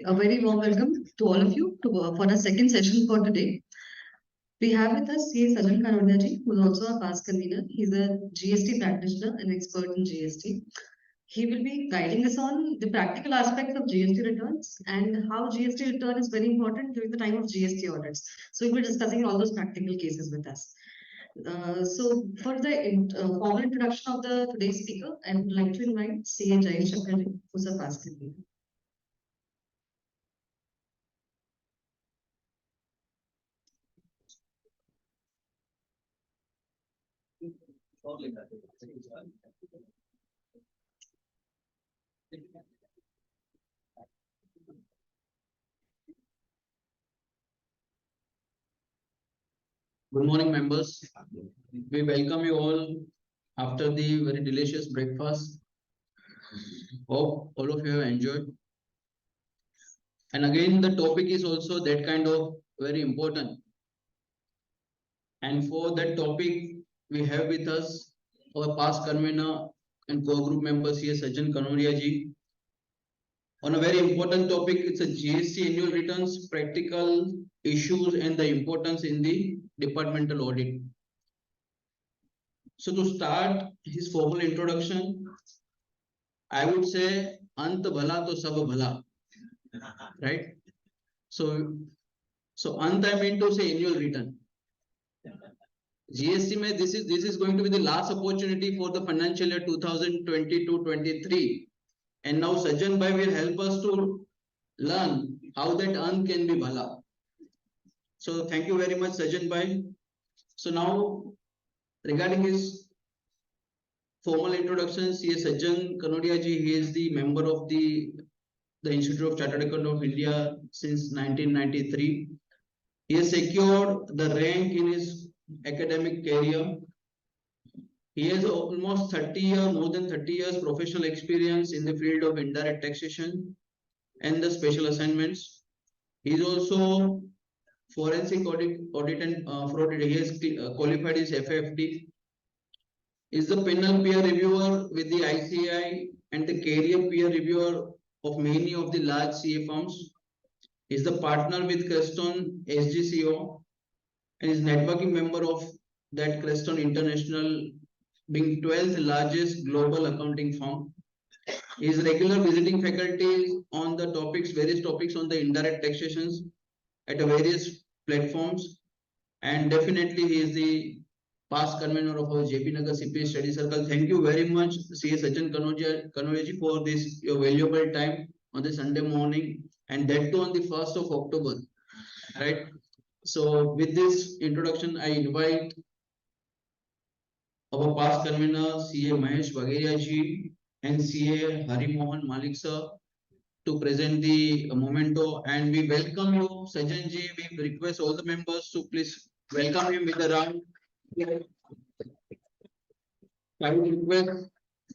A very warm welcome to all of you for our second session for today. We have with us C. Sajjan Kanodia ji, who is also a past convener. He's a GST practitioner and expert in GST. He will be guiding us on the practical aspects of GST returns and how GST return is very important during the time of GST audits. So we'll be discussing all those practical cases with us. So for the formal introduction of the today's speaker, I would like to invite C. Jai Shankar, who's a past convener. Good morning, members. We welcome you all after the very delicious breakfast. Hope all of you have enjoyed. And again, the topic is also that kind of very important. And for that topic, we have with us our past convener and co-group members here, Sajjan Kanodia ji. On a very important topic, it's a GST annual returns, practical issues, and the importance in the departmental audit. So to start his formal introduction, I would say ant bhala to sab bhala, right? So ant I mean to say annual return. GST mein this is going to be the last opportunity for the financial year 2022-23, and now Sajjan bhai will help us to learn how that ant can be bhala. So thank you very much, Sajjan bhai. So now regarding his formal introduction, C. Sajjan Kanodia ji, he is the member of the Institute of Chartered Accountants of India since 1993. He has secured the rank in his academic career. He has almost 30 years, more than 30 years professional experience in the field of indirect taxation and the special assignments. He is also forensic audit and fraud. He has qualified his FFD. Is the panel peer reviewer with the ICI and the career peer reviewer of many of the large CA firms. Is the partner with Creston SGCO and is networking member of that Creston International, being 12th largest global accounting firm. He is regular visiting faculty on the topics, various topics on the indirect taxations at various platforms, and definitely he is the past convener of our JP Nagar CPA study circle. Thank you very much, C. Sajjan Kanodia ji, for this your valuable time on the Sunday morning, and that too on the 1st of October, right? So with this introduction, I invite our past convener CA Mahesh Bagheria ji and CA Hari Mohan Malik sir to present the memento, and we welcome you, Sajjan ji. We request all the members to please welcome him with a round. I would request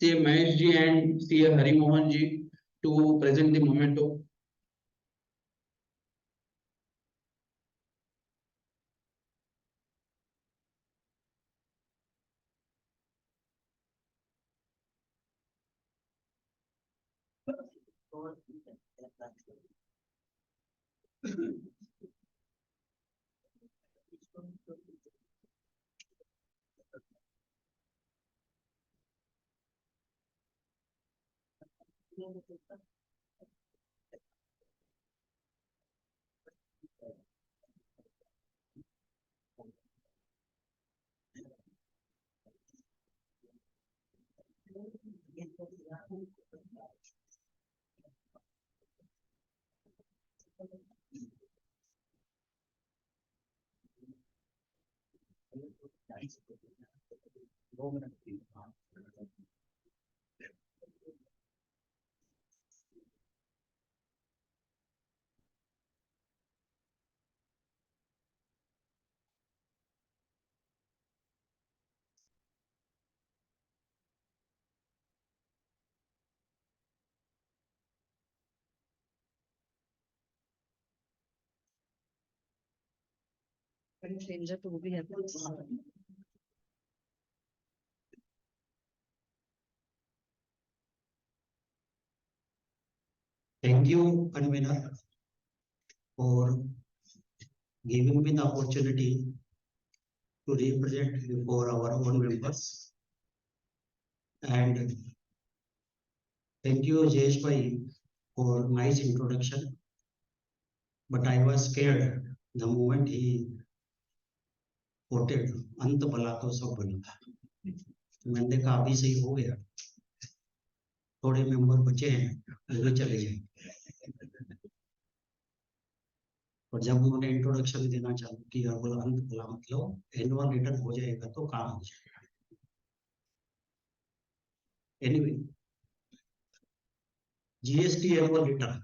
CA Mahesh ji and CA Hari Mohan ji to present the memento. Changer to be happens. Thank you, convener, for giving me the opportunity to represent before our own members. And thank you, Jayesh Bhai, for nice introduction. But I was scared the moment he quoted अंत भला तो सब भला. मैंने देखा अभी सही हो गया. थोड़े मेंबर बचे हैं, वो भी चले जाए. और जब उन्होंने इंट्रोडक्शन देना चालू किया, बोला अंत भला मतलब एनुअल रिटर्न हो जाएगा तो काम हो जाएगा. Anyway, GST annual return.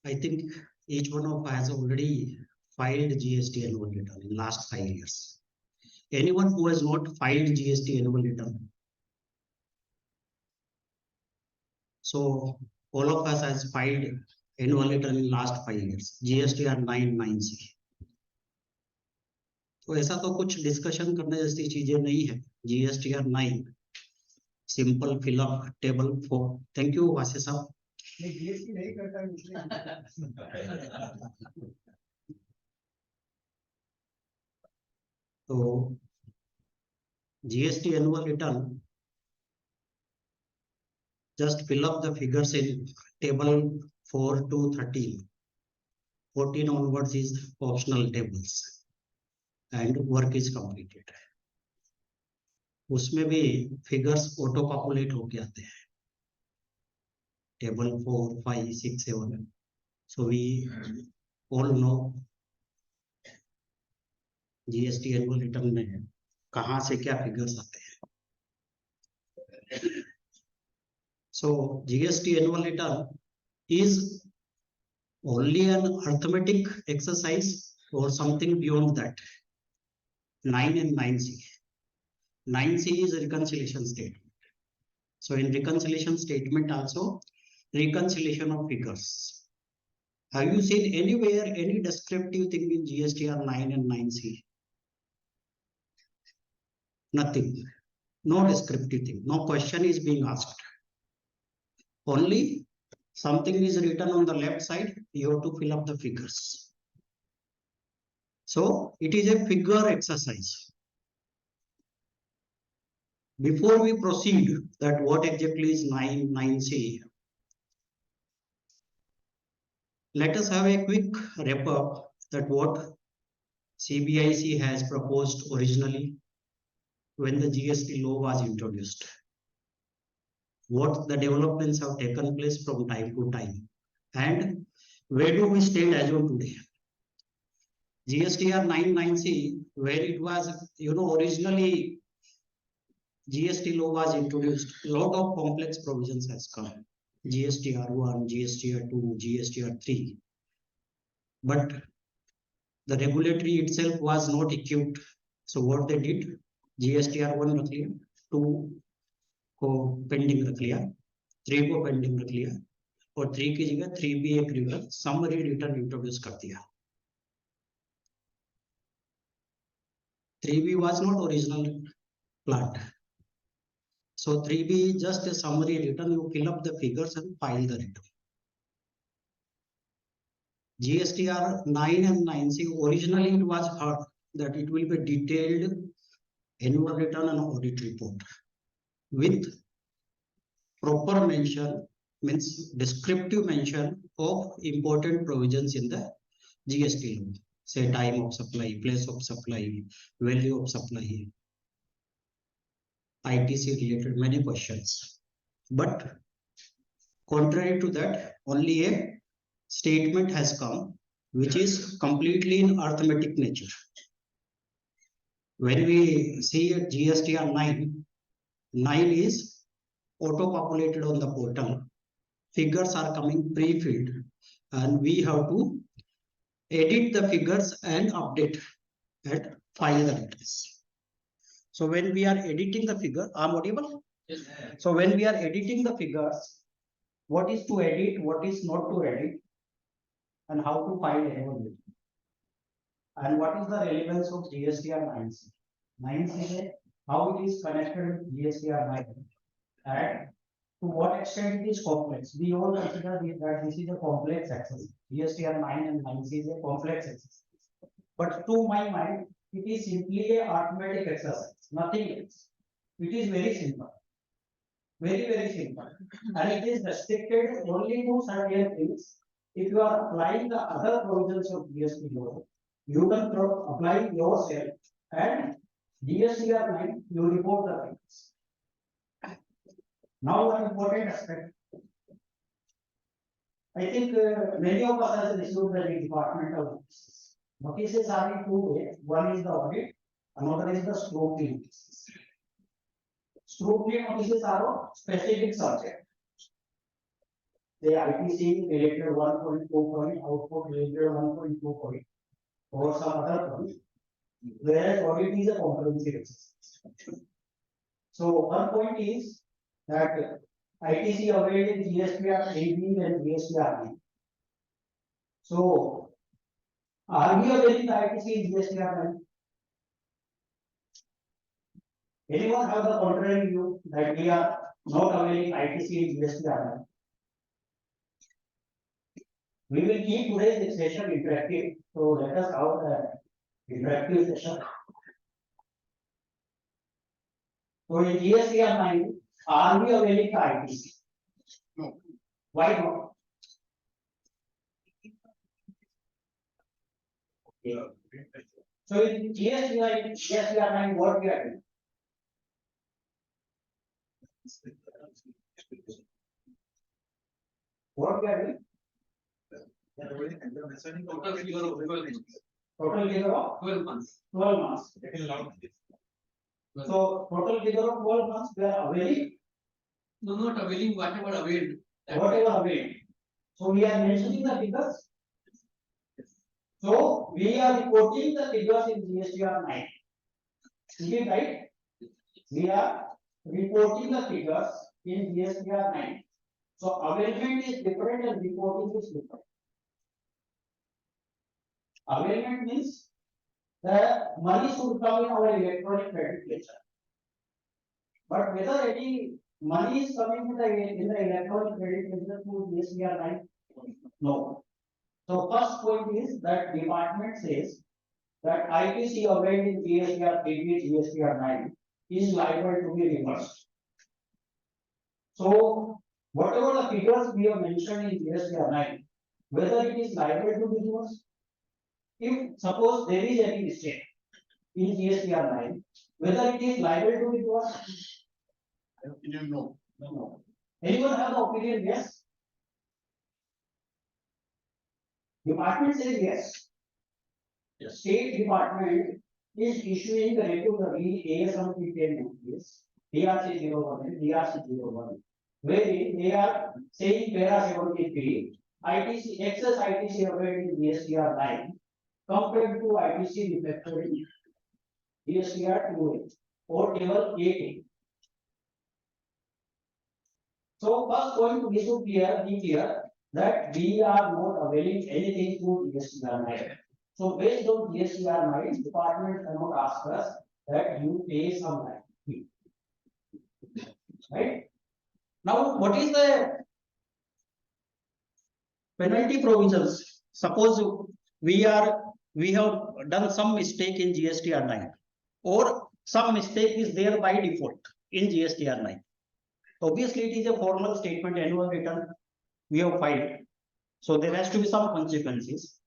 I think each one of us has already filed GST annual return in last 5 years. Anyone who has not filed GST annual return? So all of us has filed annual return in last 5 years. GST are 99C. तो ऐसा तो कुछ discussion करने जैसी चीजें नहीं है. GST are 9. Simple fill up table 4. Thank you वासे साहब. GST नहीं करता तो GST annual return, just fill up the figures in table 4 to 13. 14 onwards is optional tables and work is completed. उसमें भी figures auto populate होके आते हैं. Table 4, 5, 6, 7. So we all know GST annual return में कहाँ से क्या figures आते हैं. So GST annual return is only an arithmetic exercise or something beyond that. 9 and 9C. 9C is a reconciliation statement. So in reconciliation statement also, reconciliation of figures. Have you seen anywhere any descriptive thing in GSTR 9 and 9C? Nothing. No descriptive thing. No question is being asked. Only something is written on the left side. You have to fill up the figures. So it is a figure exercise. Before we proceed, that what exactly is 9C, let us have a quick wrap up that what CBIC has proposed originally when the GST law was introduced. What the developments have taken place from time to time, and where do we stand as of today. GSTR 99C, where it was, originally GST law was introduced, a lot of complex provisions has come. GSTR 1, GSTR 2, GSTR 3. But the regulatory itself was not equipped. So what they did, GSTR 1 रख लिया, 2 को pending रख लिया, 3 को pending रख लिया, और 3 की जगह 3B एक रिटर्न समरी रिटर्न इंट्रोड्यूस कर दिया. 3B was not original planned. So 3B is just a summary return. You fill up the figures and file the return. GSTR 9 and 9C, originally it was heard that it will be detailed annual return and audit report with proper mention, means descriptive mention of important provisions in the GST law. Say time of supply, place of supply, value of supply, ITC related many questions. But contrary to that, only a statement has come which is completely in arithmetic nature. When we see at GSTR 9, 9 is auto-populated on the portal. Figures are coming pre-filled and we have to edit the figures and update and file the returns. So when we are editing the figure, I'm audible? Yes. So when we are editing the figures, what is to edit, what is not to edit, and how to file annual return. And what is the relevance of GSTR 9C? 9C, how it is connected with GSTR 9, and to what extent it is complex. We all consider that this is a complex exercise. GSTR 9 and 9C is a complex exercise. But to my mind, it is simply a arithmetic exercise, nothing else. It is very simple. Very simple. And it is restricted only to certain things. If you are applying the other provisions of GST law, you can apply yourself and GSTR 9, you report the things. Now, one important aspect. I think many of us have received the department of notices. Notices are in two ways. One is the audit, another is the scrutiny notices. Scrutiny notices are of specific subject. The ITC related 1.2 point, output related 1.2 point, or some other point. Whereas audit is a comprehensive exercise. So one point is that ITC availed GSTR 18 and GSTR 9. So are we availing the ITC in GSTR 9? Anyone have the contrary view that we are not availing ITC in GSTR 9? We will keep today's session interactive. So let us have the interactive session. So in GSTR 9, are we availing the ITC? No. Why not? Okay. So in GSTR 9, what we are doing? What we are doing? Total figure of 12 months. Total figure of 12 months. 12 months. So total figure of 12 months we are availing. No, not availing, whatever availed. Whatever availed. So we are mentioning the figures. So we are reporting the figures in GSTR 9. Is it right? We are reporting the figures in GSTR 9. So availment is different and reporting is different. Availment means the money should come in our electronic credit ledger. But whether any money is coming in the electronic credit ledger through GSTR 9? No. So first point is that department says that ITC availed in GSTR 8, GSTR 9 is liable to be reversed. So whatever the figures we have mentioned in GSTR 9, whether it is liable to be reversed, if suppose there is any mistake in GSTR 9, whether it is liable to be reversed? Opinion, no. No. Anyone have the opinion? Yes. Department says yes. Yes. State Department is issuing regularly ASMP notice, DRC 01 and DRC 01, wherein they are saying para 73, ITC, excess ITC availed in GSTR 9 compared to ITC reflected in GSTR 2 or table 18. So first point we should be clear that we are not availing anything through GSTR 9. So based on GSTR 9, department cannot ask us that you pay some fee. Right? Now, what is the penalty provisions? Suppose we have done some mistake in GSTR 9, or some mistake is there by default in GSTR 9. Obviously, it is a formal statement, annual return we have filed. So there has to be some consequences.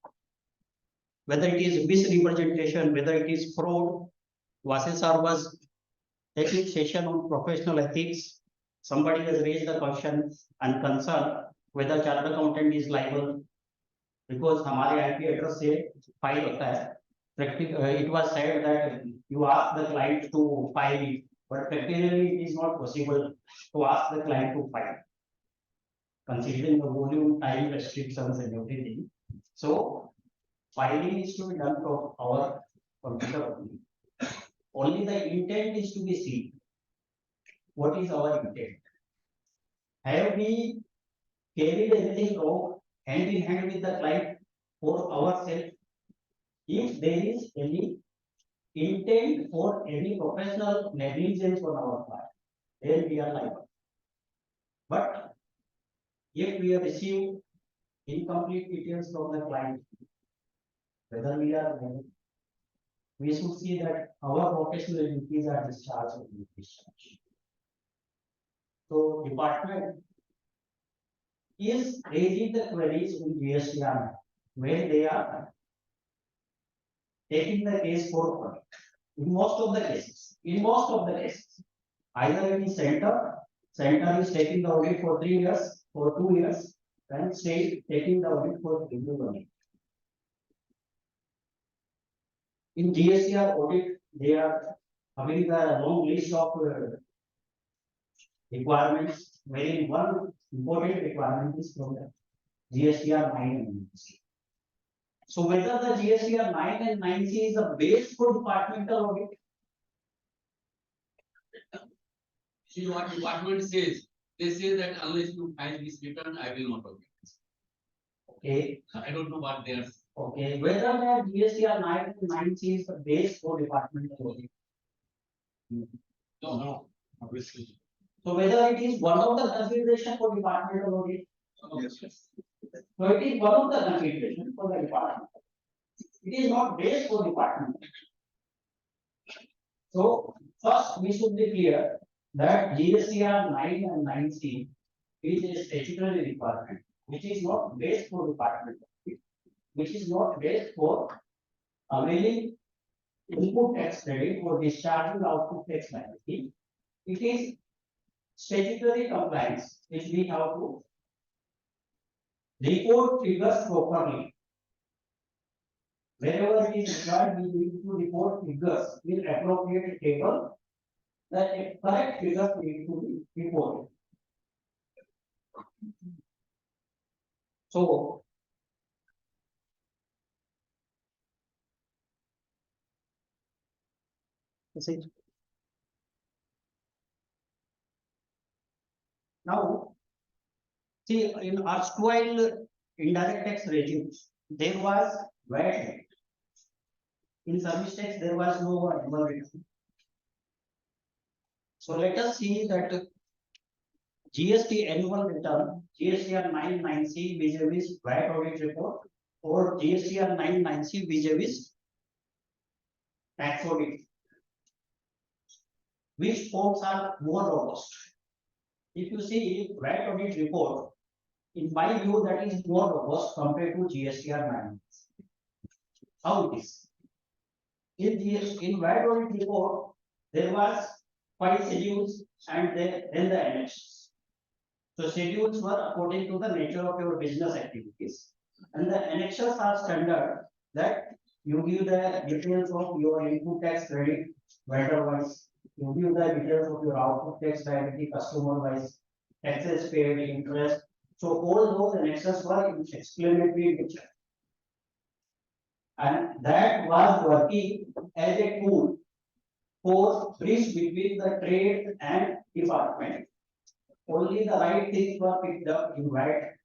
Whether it is misrepresentation, whether it is fraud, Vasisar was taking session on professional ethics. Somebody has raised the question and concern whether chartered accountant is liable because हमारे IP address से file होता है. It was said that you ask the client to file it, but practically it is not possible to ask the client to file, considering the volume, time restrictions and everything. So filing is to be done from our computer only. Only the intent is to be seen. What is our intent? Have we carried anything wrong hand in hand with the client for ourselves? If there is any intent for any professional negligence on our part, then we are liable. But if we receive incomplete details from the client, whether we are, we should see that our professional duties are discharged or discharged. So department is raising the queries in GSTR where they are taking the case forward. In most of the cases, either it is center is taking the audit for 3 years, for 2 years, and state taking the audit for 1 year. In GSTR audit, they are having a long list of requirements, wherein one important requirement is from the GSTR 9 and 9C. So whether the GSTR 9 and 9C is the base for departmental audit? See what department says. They say that unless you find this return, I will not audit. Okay, I don't know what they are. okay, whether the GSTR 9 and 9C is the base for departmental audit? No, obviously. So whether it is one of the consideration for departmental audit? Yes. So it is one of the consideration for the department. It is not based for department. So first we should be clear that GSTR 9 and 9C is a statutory requirement, which is not based for department, which is not based for availing input tax credit or discharging output tax liability. It is statutory compliance, which we have to report figures properly. Wherever it is required, we need to report figures with appropriate table. The correct figures need to be reported. So now, see, in erstwhile indirect tax regimes, there was VAT. In service tax, there was no annual return. So let us see that GST annual return, GSTR 99C vis-a-vis VAT audit report, or GSTR 99C vis-a-vis tax audit. Which forms are more robust? If you see VAT audit report, in my view, that is more robust compared to GSTR 9. How it is? In VAT audit report, there was 5 schedules and then the annexes. So schedules were according to the nature of your business activities, and the annexes are standard that you give the details of your input tax credit vendor wise, you give the details of your output tax liability customer wise, taxes paid, interest. So all those annexes were in explanatory nature, and that was working as a tool for bridge between the trade and department. Only the right things were picked up in VAT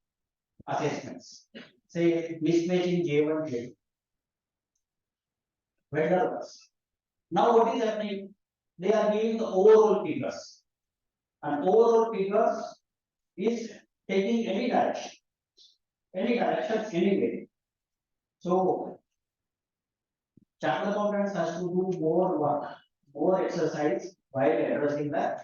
assessments. Say mismatch in J1, J2. Vendor was. Now what is happening? They are giving the overall figures. And overall figures is taking any direction, anyway. So chartered accountants has to do more work, more exercise while addressing the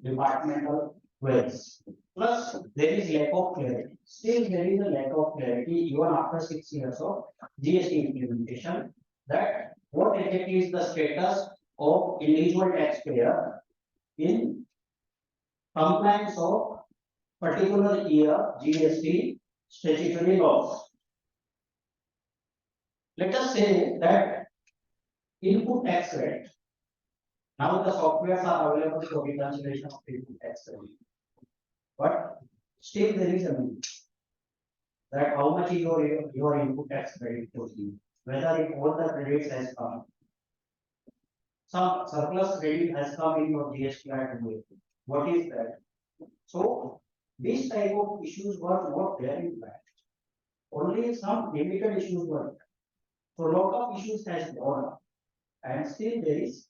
departmental queries. Plus, there is lack of clarity. Still, there is a lack of clarity even after 6 years of GST implementation. That what exactly is the status of individual taxpayer in compliance of particular year GST statutory laws. Let us say that input tax rate. Now the softwares are available for reconciliation of input tax rate. But still there is a need that how much is your input tax credit proceed, whether if all the credits has come, some surplus credit has come in your GST today. What is that? So this type of issues were not there in fact. Only some limited issues were there. So lot of issues has gone up, and still there is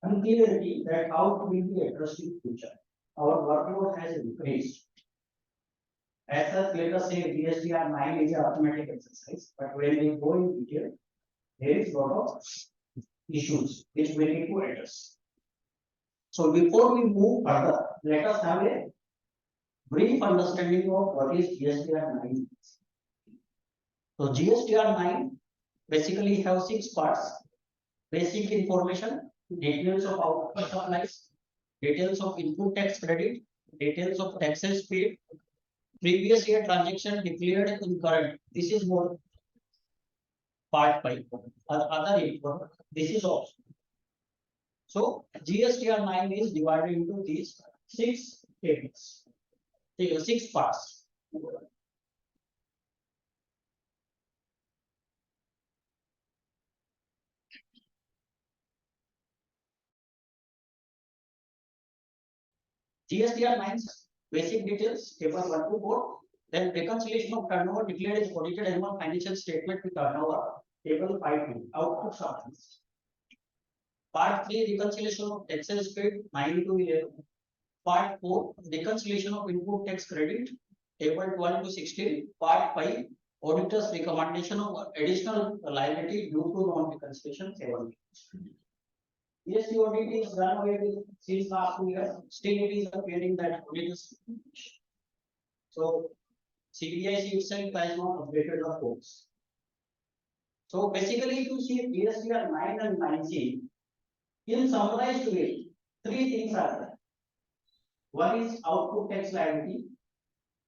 unclarity that how to be addressed in future. our workload has increased. As such, let us say GSTR 9 is an arithmetic exercise, but when we go in detail, there is a lot of issues which we need to address. So before we move further, let us have a brief understanding of what is GSTR 9. So GSTR 9 basically have 6 parts: basic information, details of output supplies, details of input tax credit, details of taxes paid, previous year transaction declared in current. This is more part 5. Other info, this is also. So GSTR 9 is divided into these 6 tables, 6 parts. GSTR 9 basic details, table 1 to 4, then reconciliation of turnover declared as audited annual financial statement with turnover, table 5 to output summaries. Part 3, reconciliation of taxes paid 9 to 11. Part 4, reconciliation of input tax credit, table 12 to 16. Part 5, auditor's recommendation of additional liability due to non-reconciliation, table. Yes, the audit is done away with since last 2 years. Still, it is appearing that audit is. So, CBIC itself has not updated the codes. So, basically, if you see GSTR 9 and 9C, in summarized way, 3 things are there. One is output tax liability,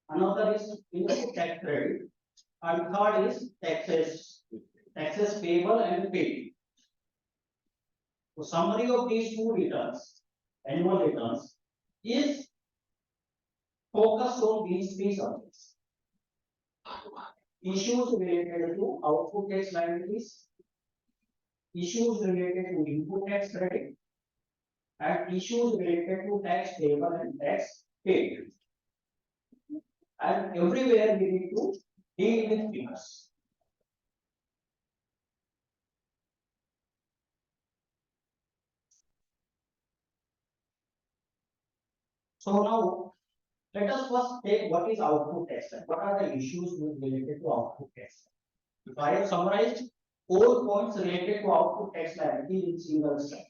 another is input tax credit, and third is taxes payable and paid. So summary of these 2 returns, annual returns, is focused on these 3 subjects. Issues related to output tax liabilities, issues related to input tax credit, and issues related to tax payable and tax paid. And everywhere we need to deal with figures. So now, let us first take what is output tax. What are the issues related to output tax? If I have summarized all points related to output tax liability in single step.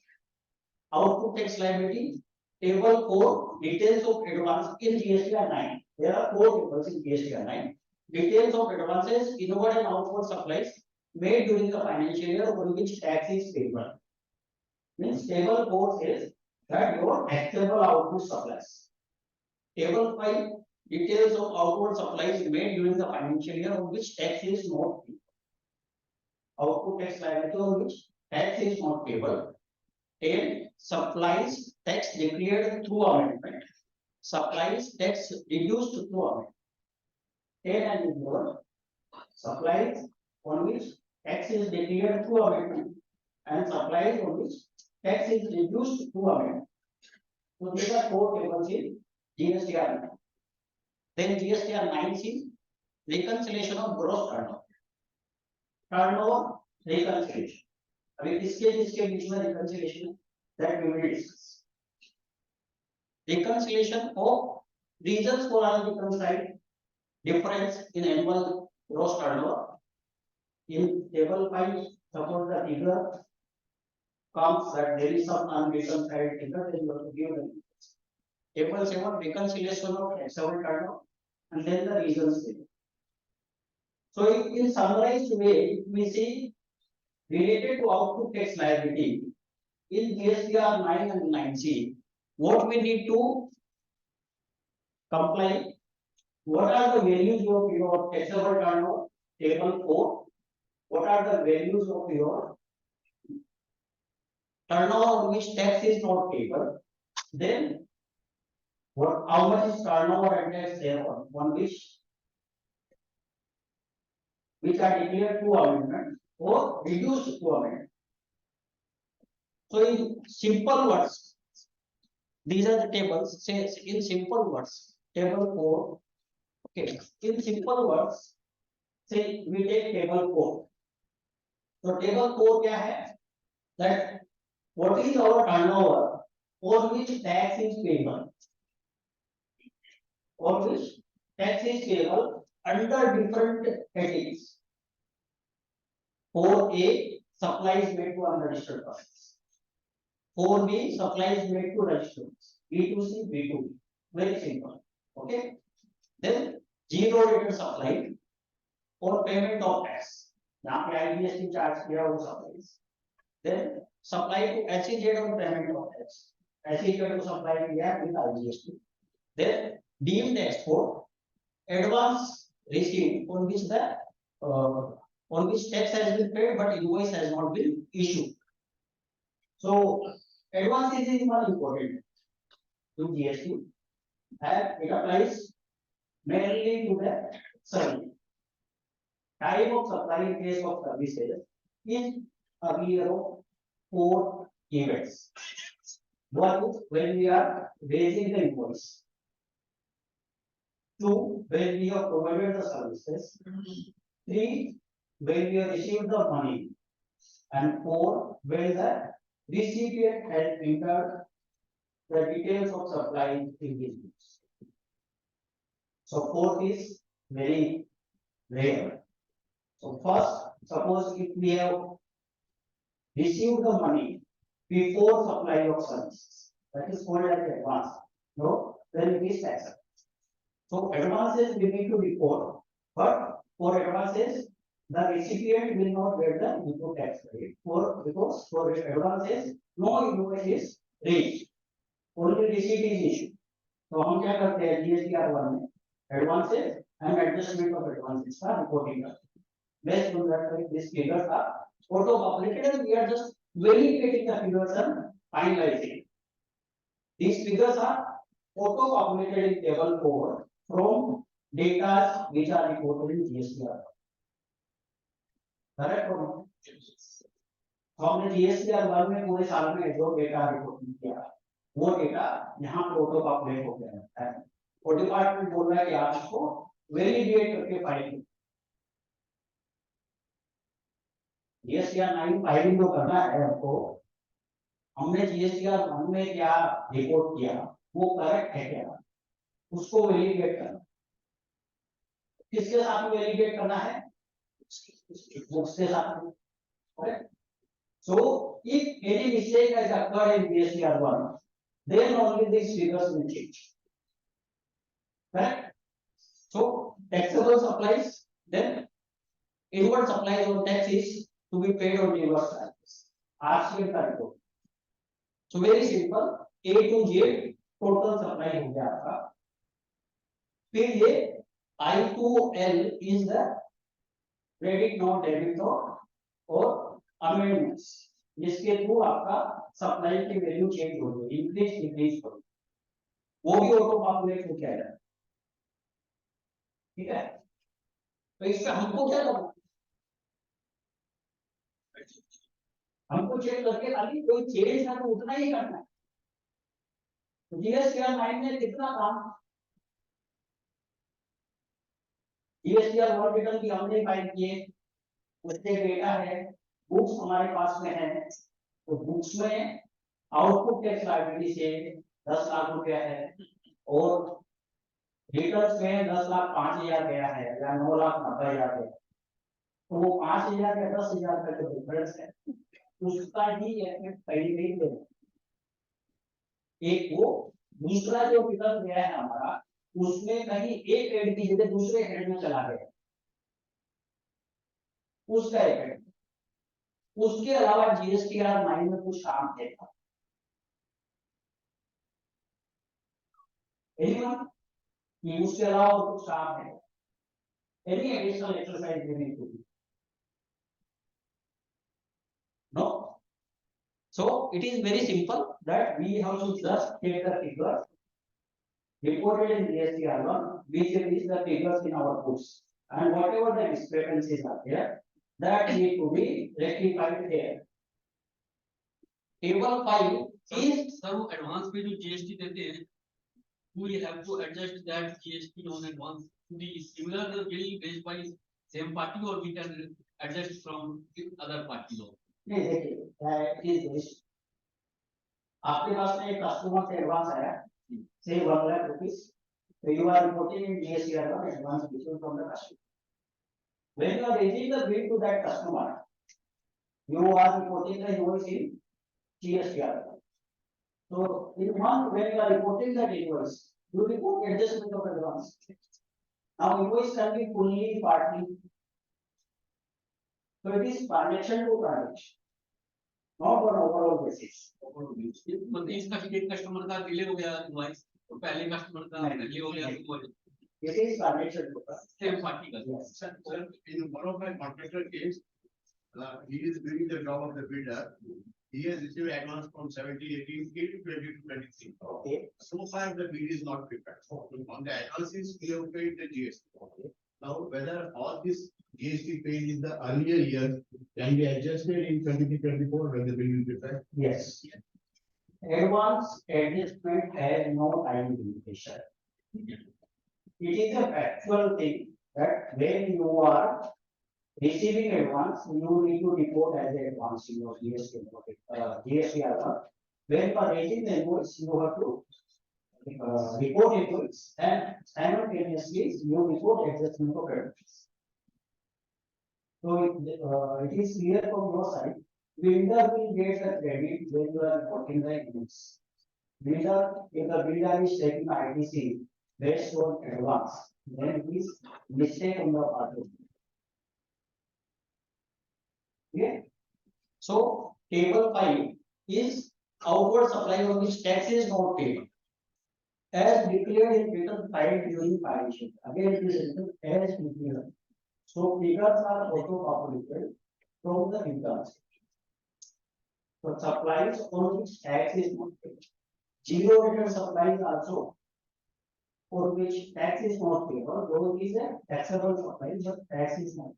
Output tax liability, table 4, details of advance in GSTR 9. There are 4 tables in GSTR 9. Details of advances, inward and outward supplies made during the financial year on which tax is payable. Means table 4 says that your taxable output supplies. Table 5, details of outward supplies made during the financial year on which tax is not payable. Output tax liability on which tax is not payable. 10, supplies tax declared through amendment. Supplies tax reduced through amendment. 10 and 11, supplies on which tax is declared through amendment and supplies on which tax is reduced through amendment. So these are 4 tables in GSTR 9. Then GSTR 9C, reconciliation of gross turnover. Turnover reconciliation. अभी इसके बीच में reconciliation that we will discuss. Reconciliation of reasons for unreconciled difference in annual gross turnover. In table 5, suppose the figure comes that there is some unreconciled figure, then you have to give them. Table 7, reconciliation of taxable turnover, and then the reasons given. So in summarized way, we see related to output tax liability in GSTR 9 and 9C, what we need to comply, what are the values of your taxable turnover, table 4, what are the values of your turnover on which tax is not payable, then what, how much is turnover and tax there on which are declared through amendment or reduced through amendment. So in simple words, these are the tables. Say in simple words, table 4. Okay, in simple words, say we take table 4. So table 4 क्या है? That what is our turnover on which tax is payable? on which tax is payable under different headings. 4A supplies made to unregistered persons. 4B supplies made to registered. B2C, B2B. Very simple. Okay. Then zero rated supply or payment of tax. यहाँ पे IGST charge किया वो supplies. Then supply to SEZ on payment of tax. SEZ को supply किया with IGST. Then deemed export, advance received on which tax has been paid but invoice has not been issued. So advance is more important to GST and it applies mainly to the service. Type of supply in case of services is earlier of 4 events. One is when we are raising the invoice. 2, when we have provided the services. 3, when we have received the money. And 4, when the recipient has entered the details of supply in his books. So 4th is very rare. So first, suppose if we have received the money before supply of services, that is called as advance. No, then it is taxable. So advances we need to report, but for advances, the recipient will not get the input tax credit because for advances, no invoice is raised, only receipt is issued. So हम क्या करते हैं GSTR 1 में advances and adjustment of advances का reporting करते हैं. Based on that, these figures are auto-populated and we are just validating the figures and finalizing. These figures are auto-populated in table 4 from data which are reported in GSTR. Correct or not? हमने GSTR 1 में पूरे साल में जो data reporting किया वो data यहाँ पर ऑटो पॉपुलेट हो गया है और डिपार्टमेंट बोल रहा है कि आप इसको वैलिडेट करके फाइल GSTR 9 फाइलिंग जो करना है आपको हमने GSTR 1 में क्या रिपोर्ट किया वो करेक्ट है क्या उसको वैलिडेट करना किसके साथ वैलिडेट करना है बुक्स के साथ correct so if any mistake has occurred in GSTR 1 then only these figures will change correct so taxable supplies then inward supplies or tax is to be paid on reverse charges. RCM का report. So very simple. A to Z total supply हो गया आपका. फिर ये I to L is the credit note, debit note और amendments. जिसके through आपका supply की वैल्यू चेंज हो गई, इंक्रीज डिक्रीज हो वो भी ऑटो पॉपुलेट हो गया है. ठीक है. तो इसमें हमको क्या करना हमको चेक करके खाली कोई चेंज ना तो उतना ही करना है. तो जीएसटीआर 9 ने कितना काम जीएसटीआर 1 रिटर्न की हमने फाइल किए उससे डेटा है बुक्स हमारे पास में है तो बुक्स में आउटपुट टैक्स लायबिलिटी से 10 लाख रुपया है और रिटर्न्स में 10 लाख 5,000 गया है या 9 लाख 90,000 गया तो वो 5,000 या 10,000 का जो डिफरेंस है उसका ही एफेक्ट पहले नहीं देना. एक वो दूसरा जो फिगर गया है हमारा उसमें कहीं एक हेड की जगह दूसरे हेड में चला गया उसका इफेक्ट. उसके अलावा जीएसटीआर 9 में कुछ काम है एनीवन उसके अलावा कुछ काम है any additional exercise we need to do no so it is very simple that we have to just take the figures reported in GSTR 1 which is the figures in our books and whatever the discrepancies are there that need to be rectified here. Table 5 is some advance पे जो GST देते हैं we have to adjust that GST on advance to the similar bill based by same party or we can adjust from other party law. नहीं देखिए आपके पास में एक customer से एडवांस आया से 1 lakh rupees So you are reporting in GSTR advance received from the customer. When you are raising the bill to that customer, you are reporting the invoice in GSTR. So in one, when you are reporting that invoice, you report adjustment of advance. Now invoice can be fully, partly. So it is transaction to transaction, not on overall basis. मतलब इसका एक customer का delay हो गया invoice तो पहले customer का delay हो गया invoice It is transaction to transaction. Same party का Yes. Sir, in one of my contractor case, he is doing the job of the builder. He has received advance from 17, 18, 20 to 23. Okay. So far, the bill is not prepared. On the advances, we have paid the GST. Now, whether all this GST paid in the earlier year can be adjusted in 23-24 when the bill is prepared? Yes. Advance adjustment has no time limitation. It is a factual thing that when you are receiving advance, you need to report as an advance in your GST, GST. When you are raising the invoice, you have to report invoice and simultaneously you report adjustment of credits. So it is clear from your side, builder will get the credit when you are reporting the invoice. Builder, if the builder is taking ITC based on advance, then it is mistake on the part of. Okay. So table 5 is outward supply of which tax is not paid. As declared in return filed during financial. Again, it is written as declared. So figures are also populated from the returns. So supplies on which tax is not paid. Zero return supplies also for which tax is not payable, though it is a taxable supply, but tax is not.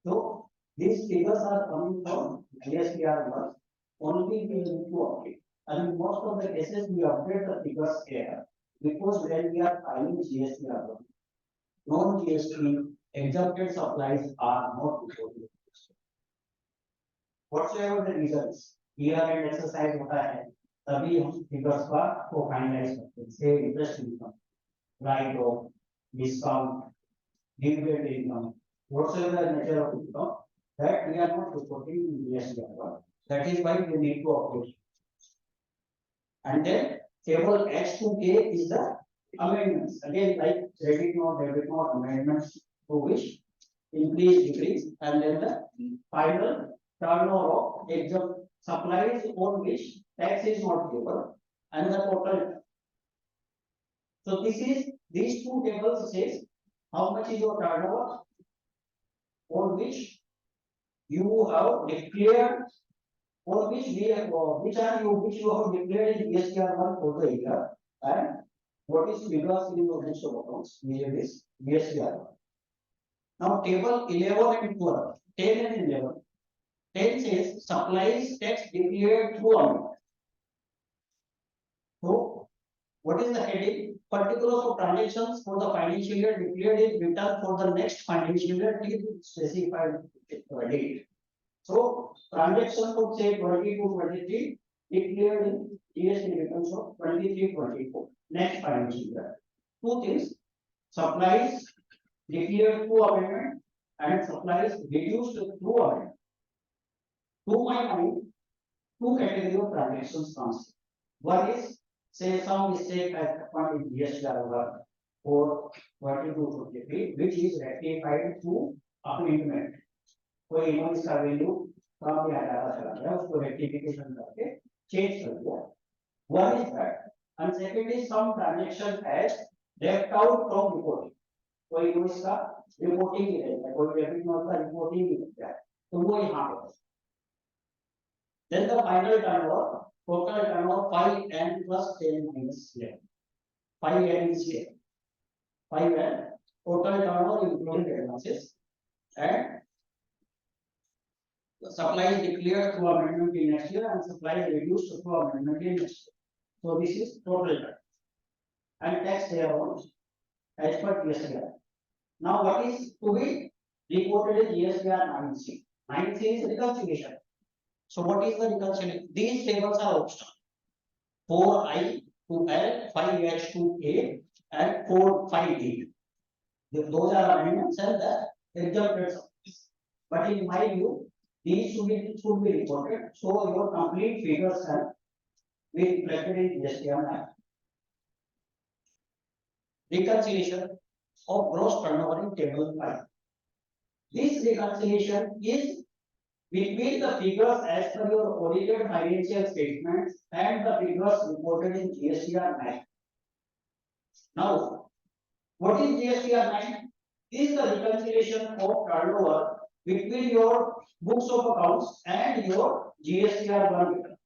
So these figures are coming from GSTR work, only we need to update. And in most of the cases, we update the figures here, because when we are filing GSTR work, non-GST exempted supplies are not reported. Whatsoever the reasons, year end exercise होता है, तभी हम figures को finalize करते हैं, say interest income, write off, discount, dividend income, whatsoever the nature of income, that we are not reporting in GSTR. That is why we need to update. And then table H2K is the amendments. Again, like credit note, debit note, amendments to which increase, decrease, and then the final turnover of exempt supplies on which tax is not payable, and the total. So this is, these two tables says how much is your turnover on which you have declared, or which we have, which you have declared in GSTR1 for the year, and what is figures in your list of accounts, here is GSTR1. Now table 11 and 12, 10 and 11. 10 says supplies tax declared through amount. So what is the heading? Particulars of transactions for the financial year declared in return for the next financial year till specified date. So transactions would say 22-23 declared in GST returns of 23-24 next financial year. Two things: supplies declared through amendment and supplies reduced through amendment. To my mind, two category of transactions comes. One is, say, some mistake has happened in GSTR for 22-23, which is rectified through amendment. कोई invoice का value कम या ज्यादा चला गया, उसको rectification करके change कर दिया. One is that, and second is some transaction has left out from reporting. कोई इनवॉइस का रिपोर्टिंग ही नहीं है, कोई डेबिट नोट का रिपोर्टिंग ही नहीं है, तो वो यहाँ पे. Then the final turnover, total turnover 5n plus 10 minus 11. 5n is here. 5n total turnover including advances, and supplies declared through amendment in next year and supplies reduced through amendment in next year. So this is total turnover. And tax thereon as per GSTR. Now what is to be reported in GSTR 9C? 9C is reconciliation. So what is the reconciliation? These tables are optional. 4I, 2L, 5H, 2A, and 4, 5D. Those are amendments and the exempted subsidies. But in my view, these should be reported, so your complete figures can be reflected in GST Act. Reconciliation of gross turnover in table 5. This reconciliation is between the figures as per your audited financial statements and the figures reported in GSTR 9. Now, what is GSTR 9? This is the reconciliation of turnover between your books of accounts and your GSTR 1 return.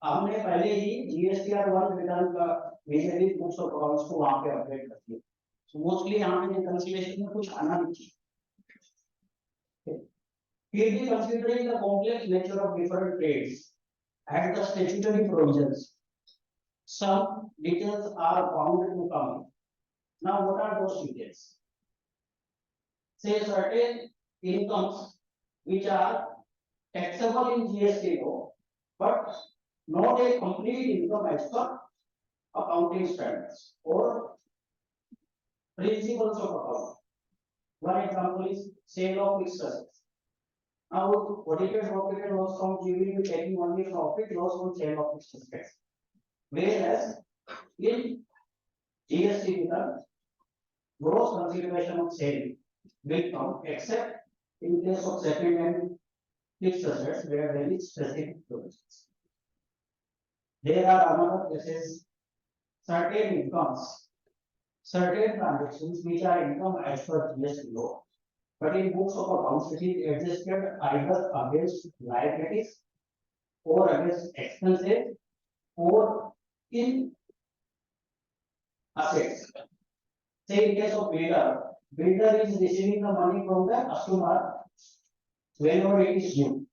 हमने पहले ही GSTR 1 return का majorly books of accounts को वहां पे update कर दिया। So mostly यहाँ पे reconciliation में कुछ आना नहीं चाहिए। Clearly considering the complex nature of different trades and the statutory provisions, some details are bound to come. Now, what are those details? Say certain incomes which are taxable in GST law, but not a complete income as per accounting standards or principles of accounting. One example is sale of fixed assets. Now, audited profit loss from GV will be taking only profit loss from sale of fixed assets. Whereas in GST return, gross consideration of sale will come except in case of second-hand fixed assets where there is specific provisions. There are another cases, certain incomes, certain transactions which are income as per GST law. But in books of accounts, it is adjusted either against liabilities or against expenses or in assets. Say in case of builder is receiving the money from the customer whenever it is due.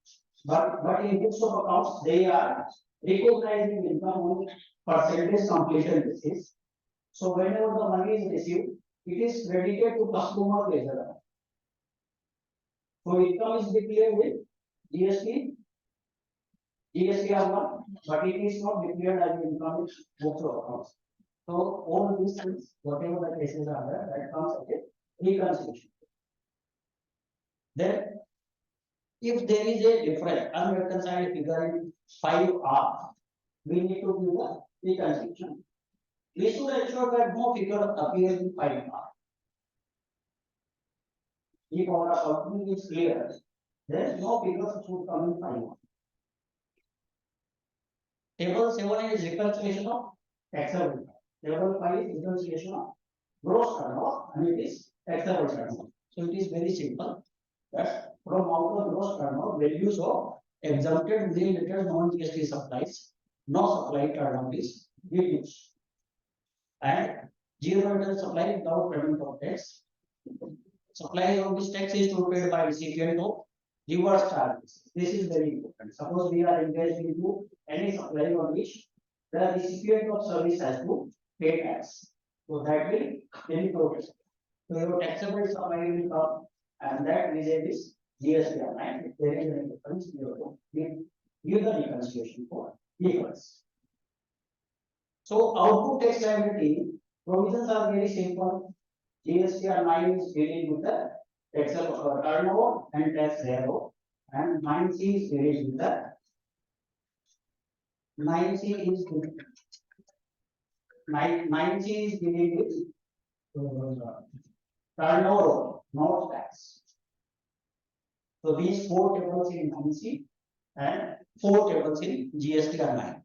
But in books of accounts, they are recognizing income on percentage completion basis. So whenever the money is received, it is credited to customer ledger. So income is declared with GSTR 1, but it is not declared as income in books of accounts. So all these things, whatever the cases are there, that comes as a reconciliation. Then, if there is a different unreconciled figure in 5R, we need to do the reconciliation. We should ensure that no figure appears in 5R. If our accounting is clear, then no figures should come in 5R. Table 7 is reconciliation of taxable income. Table 5 is reconciliation of gross turnover and it is taxable turnover. So it is very simple. That from out of gross turnover, values of exempted related non-GST supplies, no supply turnover is reduced. And zero return supply without payment of tax. Supply of this tax is to be paid by recipient of reverse charges. This is very important. Suppose we are engaged into any supply on which the recipient of service has to pay tax. So that will be progress. So your taxable supply will come and that result is GST 9. If there is any difference, you have to give the reconciliation for difference. So output tax liability provisions are very simple. GSTR 9 is dealing with the taxable turnover and tax thereof, and 9C is dealing with the 9C is dealing with turnover, not tax. So these 4 tables in 9C and 4 tables in GSTR 9.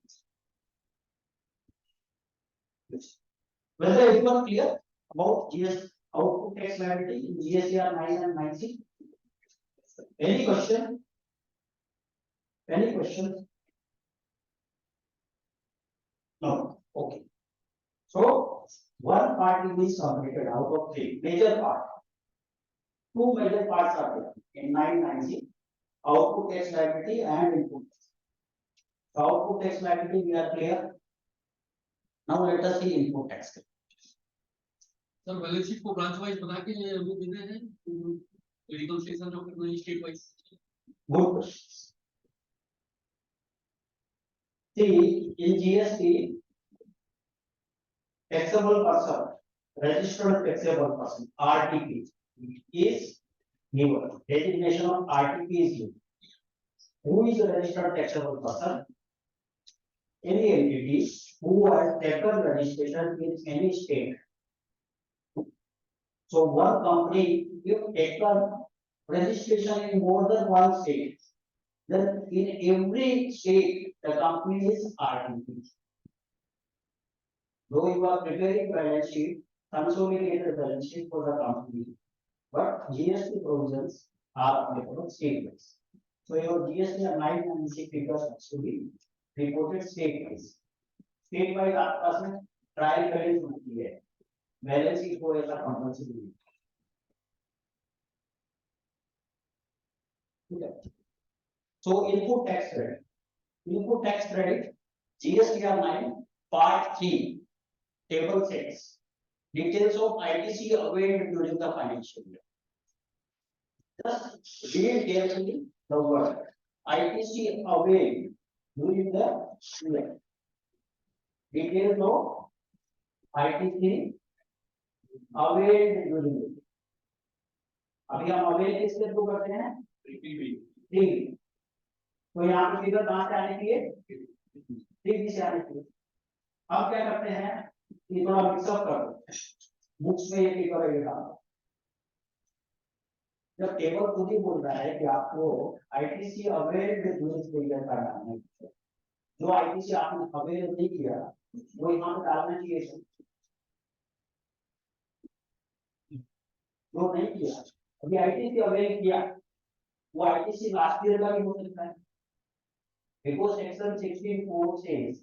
Whether everyone clear about output tax liability in GSTR 9 and 9C? Any question? Any question? No. Okay. So one part is completed out of 3 major part. 2 major parts are there in 9C. Output tax liability and input tax. So output tax liability we are clear. Now let us see input tax. Sir balance sheet को branch wise बना के वो दे रहे हैं reconciliation जो करना है state wise. Good question. See, in GST, taxable person, registered taxable person, RTP, is given. Designation of RTP is given. Who is a registered taxable person? Any entity who has taken registration in any state. So one company, if taken registration in more than one state, then in every state the company is RTP. Though you are preparing balance sheet, consolidated balance sheet for the company, but GST provisions are applicable state-wise. So your GST and 996 figures has to be reported state-wise. State-wise आपका से trial balance होती है, balance sheet को ऐसा compulsory है. So input tax credit, GSTR 9 part 3, table 6, details of ITC availed during the financial year. Just read carefully the word ITC availed during the year. Details of ITC availed during the year. अभी हम avail किसके through करते हैं? ठीक. तो यहाँ पे figure कहाँ से आने चाहिए? ठीक से आने चाहिए. अब क्या करते हैं? ये थोड़ा मिक्सअप कर दो. बुक्स में ये फिगर ये डालो. जब टेबल खुद ही बोल रहा है कि आपको आईटीसी अवेल ड्यूरिंग करना है, जो आईटीसी आपने अवेल नहीं किया वो यहाँ पे डालना चाहिए. जो नहीं किया अभी आईटीसी अवेल किया वो आईटीसी लास्ट ईयर का भी हो सकता है, because section 16(4) says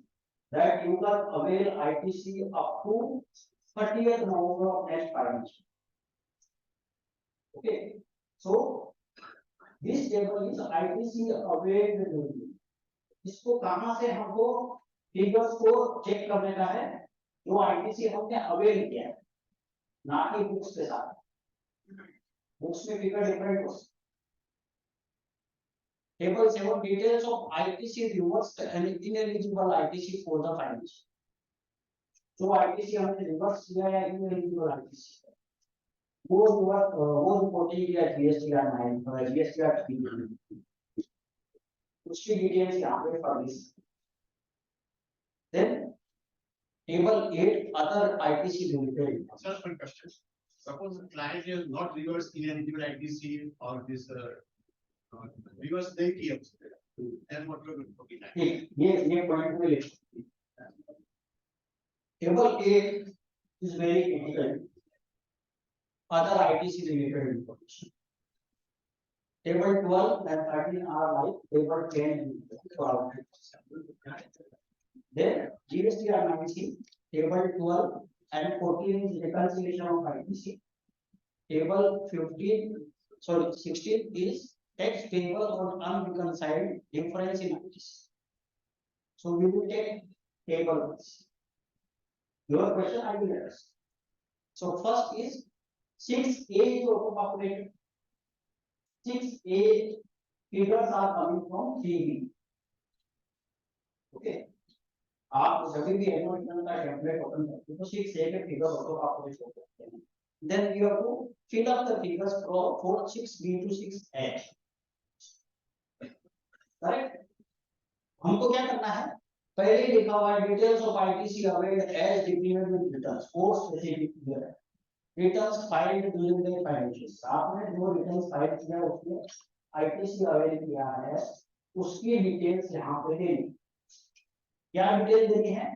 that you can avail ITC up to 30th November of next financial. Okay, so this table is ITC availed during. इसको कहाँ से हमको फिगर्स को चेक करने का है? जो आईटीसी हमने अवेल किया है, ना कि बुक्स के साथ. बुक्स में फिगर डिफरेंट हो. Table 7, details of ITC reversed and ineligible ITC for the financial. जो ITC हमने रिवर्स किया या ineligible ITC वो रिपोर्टिंग किया GSTR 9 और GSTR 3, उसकी डिटेल्स यहाँ पे publish. Then table 8, other ITC related. Sir, one question. Suppose the client is not reverse ineligible ITC or this reverse नहीं किया, then what will be like? ये point में लिखो. Table 8 is very critical. Other ITC related information. Table 12 and 13 are like table 10 and 12. Then GST are 19, table 12 and 14 is reconciliation of ITC. Table 16 is tax payable on unreconciled difference in ITC. So we will take tables. Your question I will ask. So first is 6A is auto populated. 6A figures are coming from 3B. Okay. आप जब भी annual return का template open करते हो तो 6A के figure auto populate हो जाते हैं. Then you have to fill up the figures for 6B to 6H. Correct? हमको क्या करना है? पहले लिखा हुआ है details of ITC availed as declared with returns course specific clear है. Returns filed during the financial. आपने जो रिटर्न्स फाइल किया उसमें आईटीसी अवेल किया है उसकी डिटेल्स यहाँ पे देनी. क्या डिटेल देनी है?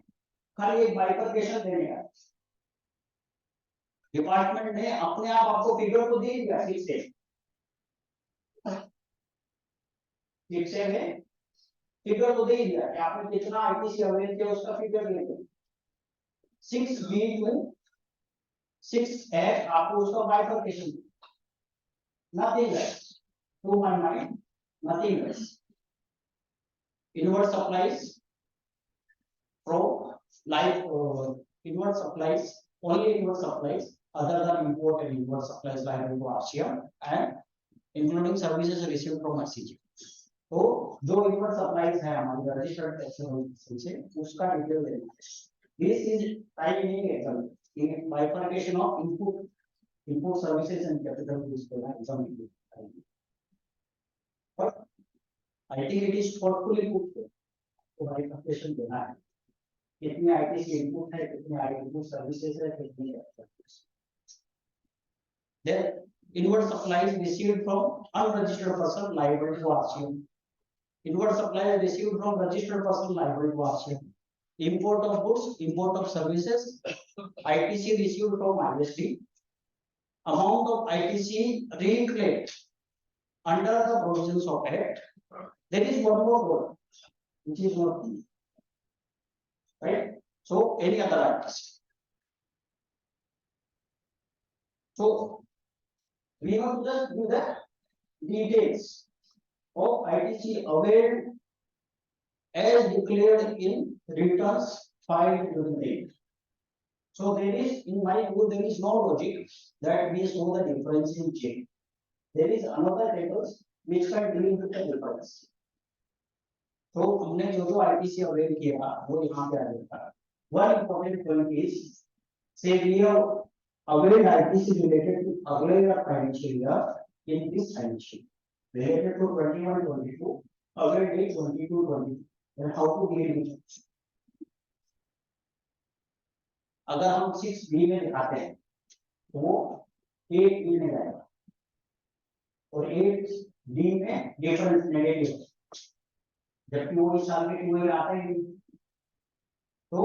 खाली एक बाइफरकेशन देने का. डिपार्टमेंट ने अपने आप आपको फिगर को दे दिया. ठीक से में फिगर को दे दिया कि आपने कितना आईटीसी अवेल किया उसका फिगर ले लो. 6B to 6H आपको उसका bifurcation. Nothing less. To my mind, nothing less. Inward supplies from like inward supplies, only inward supplies other than import and inward supplies liable to RCM and including services received from RCG. So जो invert supplies है हमारी registered taxable से उसका detail देना है। This is timing exam in bifurcation of input services and capital goods पे ना exam पर I think it is thoughtfully put तो बाइफर्केशन देना है कितनी आईटीसी इनपुट है कितनी इनपुट सर्विसेज है कितनी then inward supplies received from unregistered person liable to RCM. Inward supplies received from registered person liable to RCM. Import of goods, import of services, ITC received from IST. Amount of ITC reclaimed under the provisions of Act. There is one more word, which is not right. So any other ITC. So we have to just do the details of ITC availed as declared in returns filed during the year. So there is, in my view, there is no logic that we show the difference in change. There is another tables which can deal with the difference. So हमने जो ITC avail किया वो यहाँ पे आ जाता है. One important point is say we have availed ITC related to availed financial year in this financial related to 21-22 availed date 22-23. Then how to deal with it? अगर हम 6B में दिखाते हैं तो वो 8B में जाएगा और 8D में डिफरेंस नेगेटिव जबकि वो इस साल में 2 आते हैं तो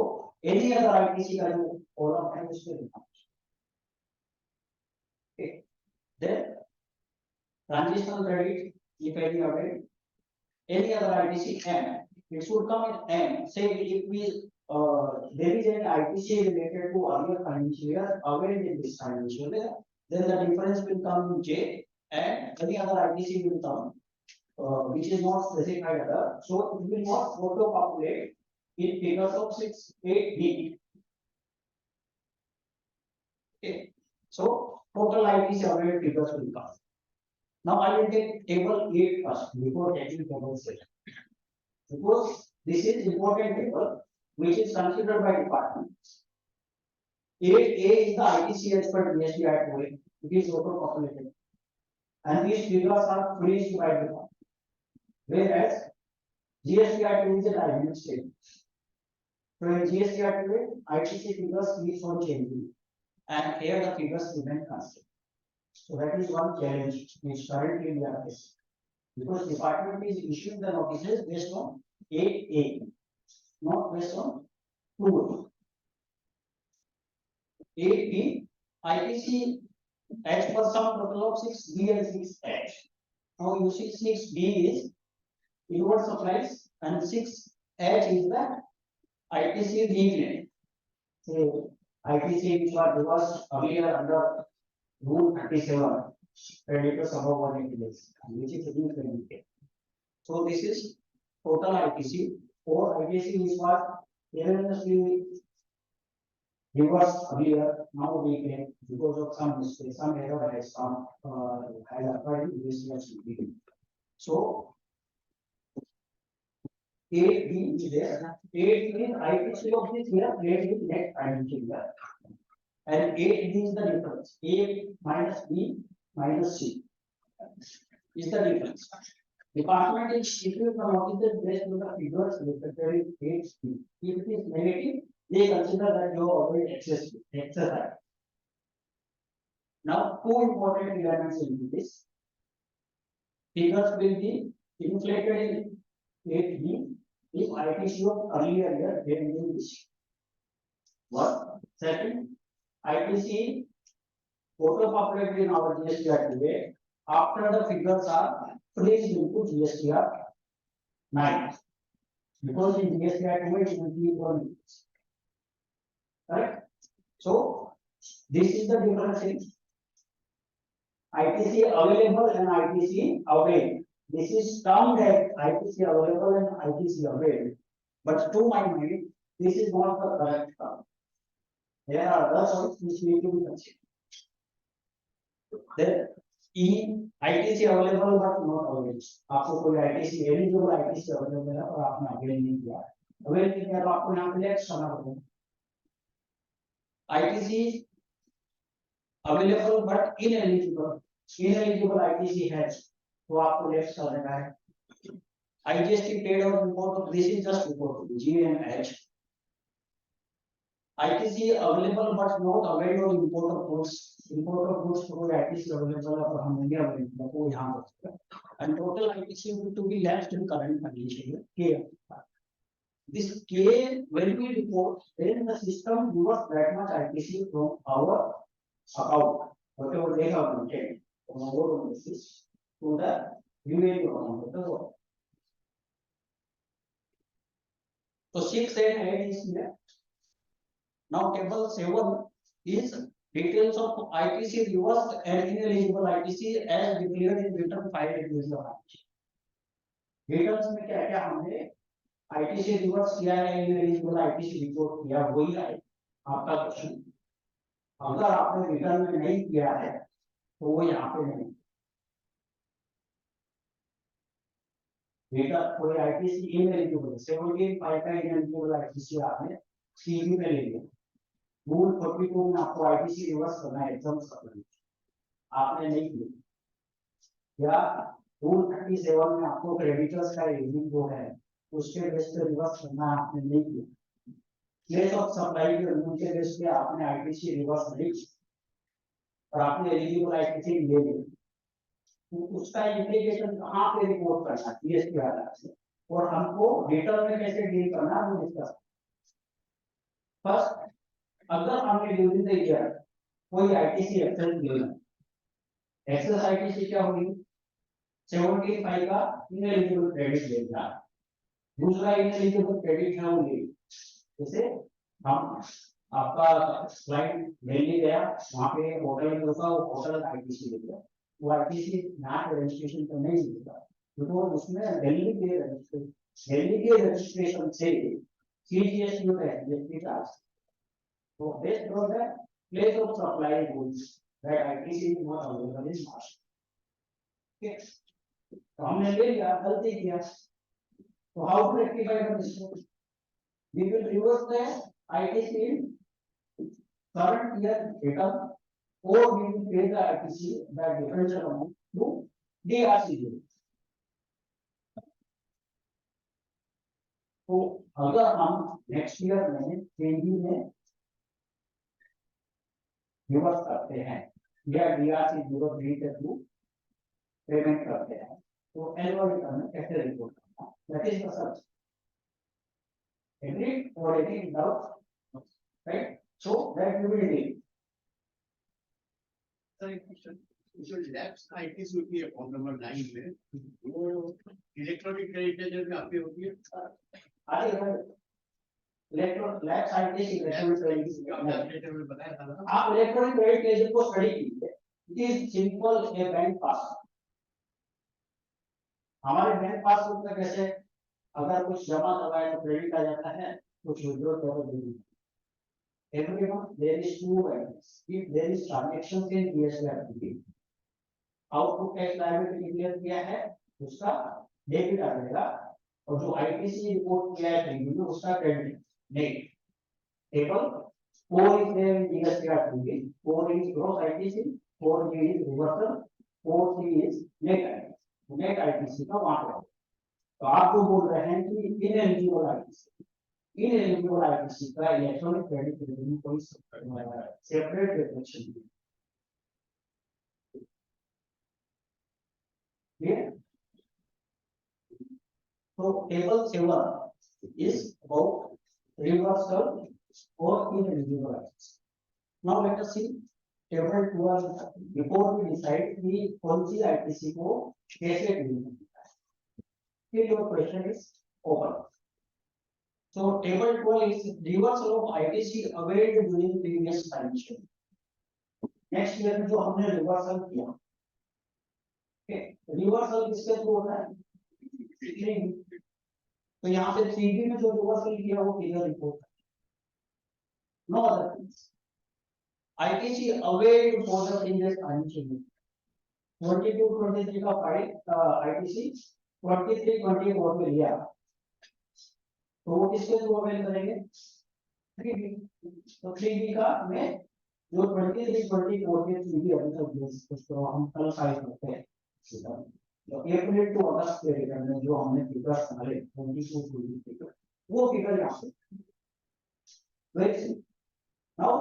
एनी अदर आईटीसी का जो कॉलम है उसमें दिखाना है then transitional credit if any availed any other ITC M it should come in M say if we there is an ITC related to earlier financial year availed in this financial year then the difference will come in J and any other ITC will come which is not specified other so it will not auto populate in figures of 6 8 D. Okay so total ITC availed figures will come. Now I will take table 8 first before taking table 6 because this is important table which is considered by department. 8A is the ITC as per GST Act way. It is auto populated and these figures are freezed by department. Whereas GST Act is a dynamic statement. So in GST Act way, ITC figures keeps on changing and here the figures remain constant. So that is one challenge which currently we are facing because department is issuing the notices based on 8A, not based on 2A. 8B, ITC as per some total of 6B and 6H. Now you see 6B is inward supplies and 6H is the ITC reclaim. So ITC which was earlier under Rule 37, creditors above 180 days, which is reclaimed. So this is total ITC or ITC which was erroneously reversed earlier, now reclaimed because of some mistake, some error has come has occurred in this year's reclaim. So 8B is there. 8 is ITC of this year, 8 is next financial year. And 8B is the difference. A minus B minus C is the difference. Department is issuing the notices based on the figures reflected in 8B. If it is negative, they consider that you have already exercised. Now, two important elements in this. Figures will be inflated in 8B if ITC of earlier year they will be this. One. Second, ITC auto populated in our GSTR today after the figures are placed into GSTR 9 because in GSTR today it will be 1. Correct? So this is the difference in ITC available and ITC availed. This is termed as ITC available and ITC availed, but to my mind, this is not the correct term. There are other terms which need to be considered. Then E ITC available but not available, आपको कोई ITC eligible ITC available है और आपने avail नहीं किया, avail नहीं किया तो आपको यहाँ पे लेफ्ट करना पड़ेगा। ITC available but ineligible, ineligible ITC है तो आपको लेफ्ट कर देना है। IGST paid on import of this is just report G and H. ITC available but not available on import of goods. Import of goods तो कोई ITC available है और हम नहीं available तो यहाँ पर and total ITC to be left in current condition K. This K when we report then the system gives us that much ITC from our account whatever they have maintained on our basis to the remaining amount of the work. So 6 and 8 is here. Now table 7 is details of ITC reversed and ineligible ITC as declared in return filed at the branch. Returns में क्या क्या हमने ITC reverse किया है, ineligible ITC report किया, वही है आपका क्वेश्चन। अगर आपने रिटर्न में नहीं किया है तो वो यहाँ पे नहीं, रिटर्न कोई ITC ineligible 17 का ineligible ITC आपने सीबी में ले लिया, रूल 42 में आपको आईटीसी रिवर्स करना है एग्जाम करना, आपने नहीं किया, या रूल 37 में आपको क्रेडिटर्स का एग्रीमेंट जो है उसके बेस पे रिवर्स करना आपने नहीं किया, प्लेस ऑफ सप्लाई के रूल के बेस पे आपने आईटीसी रिवर्स नहीं किया और आपने एलिजिबल आईटीसी ले लिया, तो उसका इंप्लीकेशन कहाँ पे रिपोर्ट करना है जीएसटी आधार से और हमको रिटर्न में कैसे डील करना है वो डिस्कस। फर्स्ट, अगर हमने ड्यूरिंग द ईयर कोई आईटीसी एक्सेस लेना, एक्सेस आईटीसी क्या होगी 75 का इनएलिजिबल क्रेडिट लेना, दूसरा इनएलिजिबल क्रेडिट है वो ले, जैसे हम आपका क्लाइंट दिल्ली गया वहां पे होटल में रुका, वो होटल आईटीसी ले गया, वो आईटीसी यहाँ पे रजिस्ट्रेशन तो नहीं मिलता तो उसमें दिल्ली के रजिस्ट्रेशन से सीजीएसटी होता है GST charge. So based on the place of supply goods that ITC is not available in March. Okay. तो हमने ले लिया, गलती किया, तो how to rectify the mistake? We will reverse the ITC in current year return, or we will pay the ITC that differential amount to DRC. तो अगर हम नेक्स्ट ईयर में केंद्रीय में रिवर्स करते हैं या डीआरसी 03 के थ्रू पेमेंट करते हैं तो एनुअल रिटर्न में कैसे रिपोर्ट करना, that is the search agree और any doubt, right? So that we will deal. Sir एक क्वेश्चन, जो लैप्स आईटीसी होती है फॉर्म नंबर 9 में वो इलेक्ट्रॉनिक क्रेडिट लेजर में आपकी होती है, आगे लैप्स आईटीसी इलेक्ट्रॉनिक क्रेडिट में बताया था ना, आप इलेक्ट्रॉनिक क्रेडिट लेजर को स्टडी कीजिए, it is simple A bank passbook. हमारे बैंक पासबुक में कैसे अगर कुछ जमा करवाए तो क्रेडिट आ जाता है, कुछ विड्रॉ करो debit. Every month there is two items. If there is transactions in GST activity, output tax liability declare किया है उसका डेबिट आ जाएगा और जो आईटीसी रिपोर्ट किया है ट्रेडिंग में उसका क्रेडिट नहीं। Table 4 is there in GST activity, 4 is gross ITC, 4 is reversal, 4 is net ITC, net ITC का वहां पे। तो आप जो बोल रहे हैं कि इनएलिजिबल आईटीसी, इनएलिजिबल आईटीसी का इलेक्ट्रॉनिक क्रेडिट में कोई सेपरेट रिफ्लेक्शन नहीं है। So table 7 is about reversal or ineligible items. Now let us see table 12 before we decide कि कौन सी ITC को कैसे deal करना है. Here your question is open. So table 12 is reversal of ITC availed during previous financial. Next year में जो हमने reversal किया, रिवर्सल किसके थ्रू होता है? तो यहाँ पे 3D में जो रिवर्सल किया वो figure report, no other things. ITC availed for the previous financial year, 22-23 का फाइल ITC 23-24 में लिया, तो वो किसके थ्रू अवेल करेंगे? 3B। तो 3B का में जो 23-24 के 3B अभी तक उसको हम कल फाइल करते हैं। तो अप्रैल टू अगस्त के रिटर्न में जो हमने फिगर हमारे 22-23 वो फिगर यहाँ पे। Very simple. Now,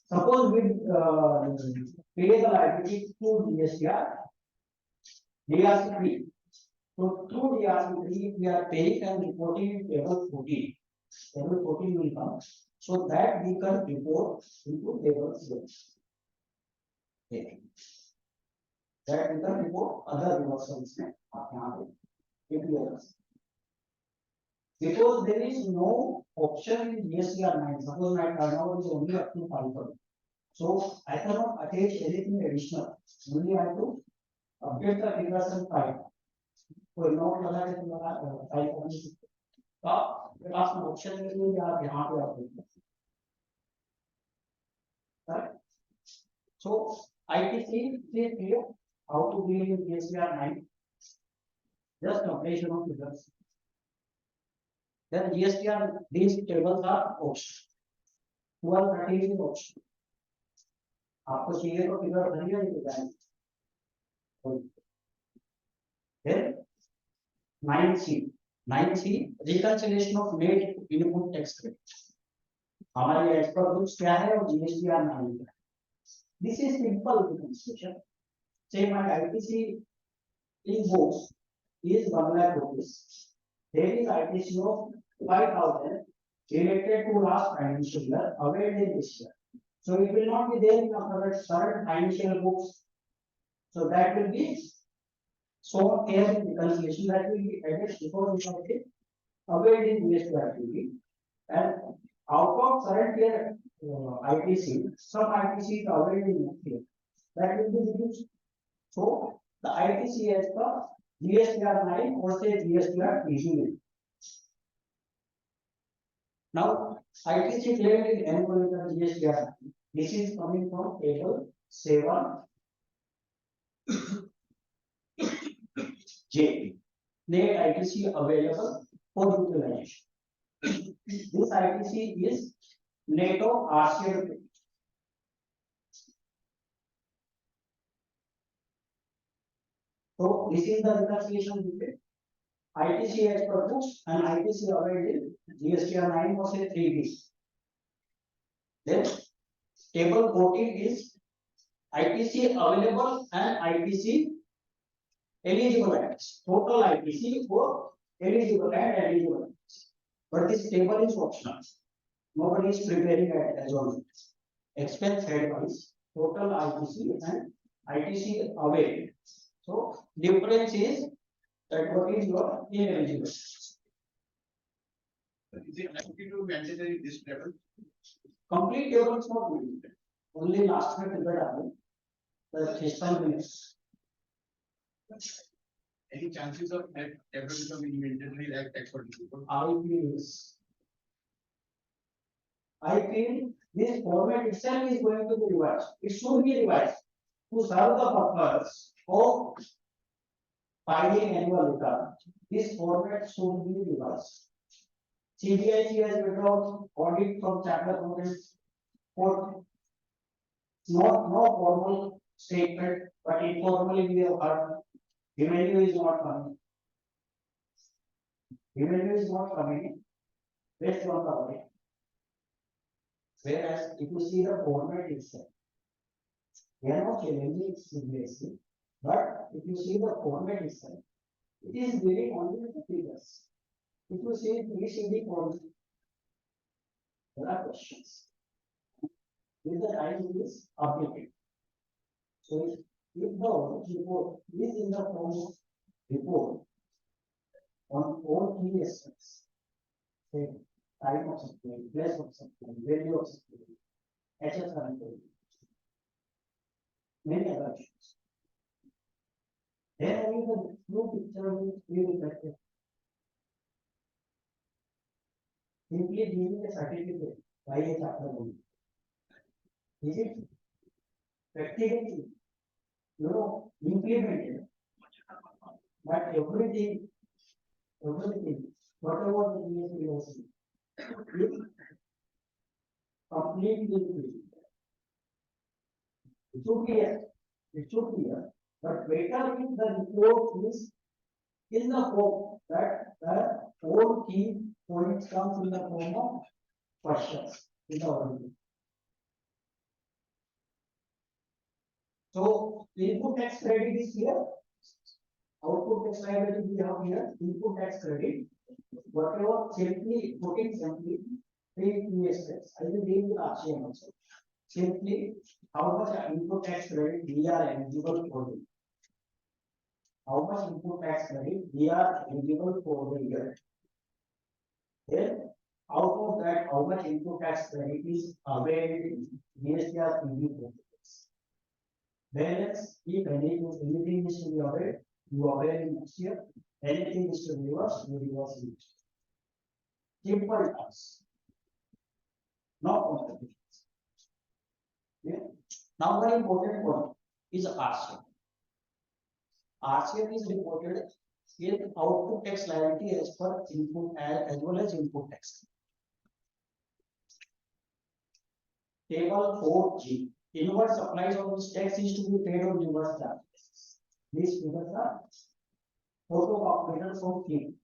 suppose we pay the liability to DSTR, DRC3. So through DRC3, we are paying and reporting in table 14. Table 14 will come, so that we can report into table 6. Okay. That we can report other reversals. Because there is no option in GSTR 9. Suppose my turnover is only up to 5,000. So I cannot attach anything additional. Only I have to update the figures and file. कोई note लगा के तुम्हारा file करने से तो आपके पास में option नहीं है कि आप यहाँ पे आप देख सकते हैं। So ITC is clear how to deal with GSTR 9. Just completion of figures. Then GSTR, these tables are option. 12-13 is option. आपको चाहिए तो फिगर भरिए नहीं जाएंगे। Then 9C, 9C reconciliation of net input tax credit. हमारी expert books क्या है और GSTR 9 क्या है? This is simple reconciliation. Say my ITC in books is 1 lakh rupees. There is ITC of 5,000 related to last financial year availed in this year. So it will not be there in our current financial books. So that will be shown here in reconciliation, that will be added before we have it availed in GST activity. And out of current year ITC, some ITC is availed in next year. That will be reduced. So the ITC as per GSTR 9 or say GSTR 18. Now ITC claimed in annual return GSTR. This is coming from table 7J. Net ITC available for utilization. This ITC is net of RCL. So this is the reconciliation between ITC as per books and ITC available in GSTR 9 or say 3B. Then table 14 is ITC available and ITC eligible acts. Total ITC for eligible and eligible acts. But this table is optional. Nobody is preparing it as well. Expense headwise, total ITC and ITC available. So difference is that what is your ineligible. Is it likely to mandatory this level? Complete table is not needed. Only last minute figure happen. The system minutes. Any chances of that ever becoming mandatory like tax for people? I feel this format itself is going to be revised. It should be revised to serve the purpose of filing annual return. This format should be revised. CBIC has withdrawn audit from chapter for no formal statement, but informally we have heard revenue is not coming. Revenue is not coming based on the audit. Whereas if you see the format itself, we are not challenging CBSE, but if you see the format itself, it is very only the figures. If you see PCD format, there are questions. With the time it is updated. So if the audit report is in the form of report on all key aspects, say time of supply, place of supply, value of supply, HSR, many other issues. Then only the true picture will be reflected. Simply giving a certificate by a chapter only. Is it practically implemented. But everything, whatever the GST was, is completely implemented. It should be here, but better if the report is in the form that the 4 key points comes in the form of questions in the original. So input tax credit is here. Output tax liability we have here. Input tax credit. Whatever simply putting simply 3 PS tax. I will deal with RCM also. Simply how much input tax credit we are eligible for. How much input tax credit we are eligible for the year. Then out of that, how much input tax credit is available GST are thinking. Balance, if anything is to be availed, you avail in next year. Anything is to reverse, you reverse in next year. Simple task. Not complicated. Yeah. Now one important point is RCM. RCM is reported in output tax liability as per input as well as input tax. Table 4G. Inward supplies of this tax is to be paid on reverse charges. These figures are photocopiered from fee.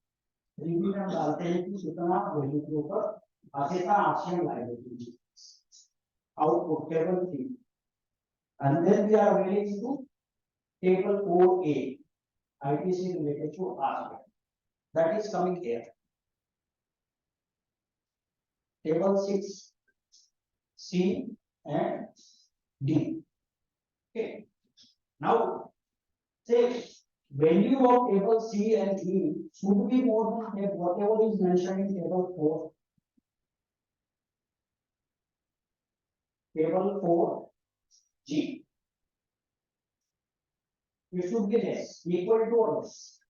Repeat and alternative कितना value के ऊपर आसेता RCM liability. Output table 3. And then we are going to table 4A. ITC related to RCM. That is coming here. Table 6, C and D. Okay. Now, say value of table C and D should be more than whatever is mentioned in table 4. Table 4 G. It should be less, equal to or less.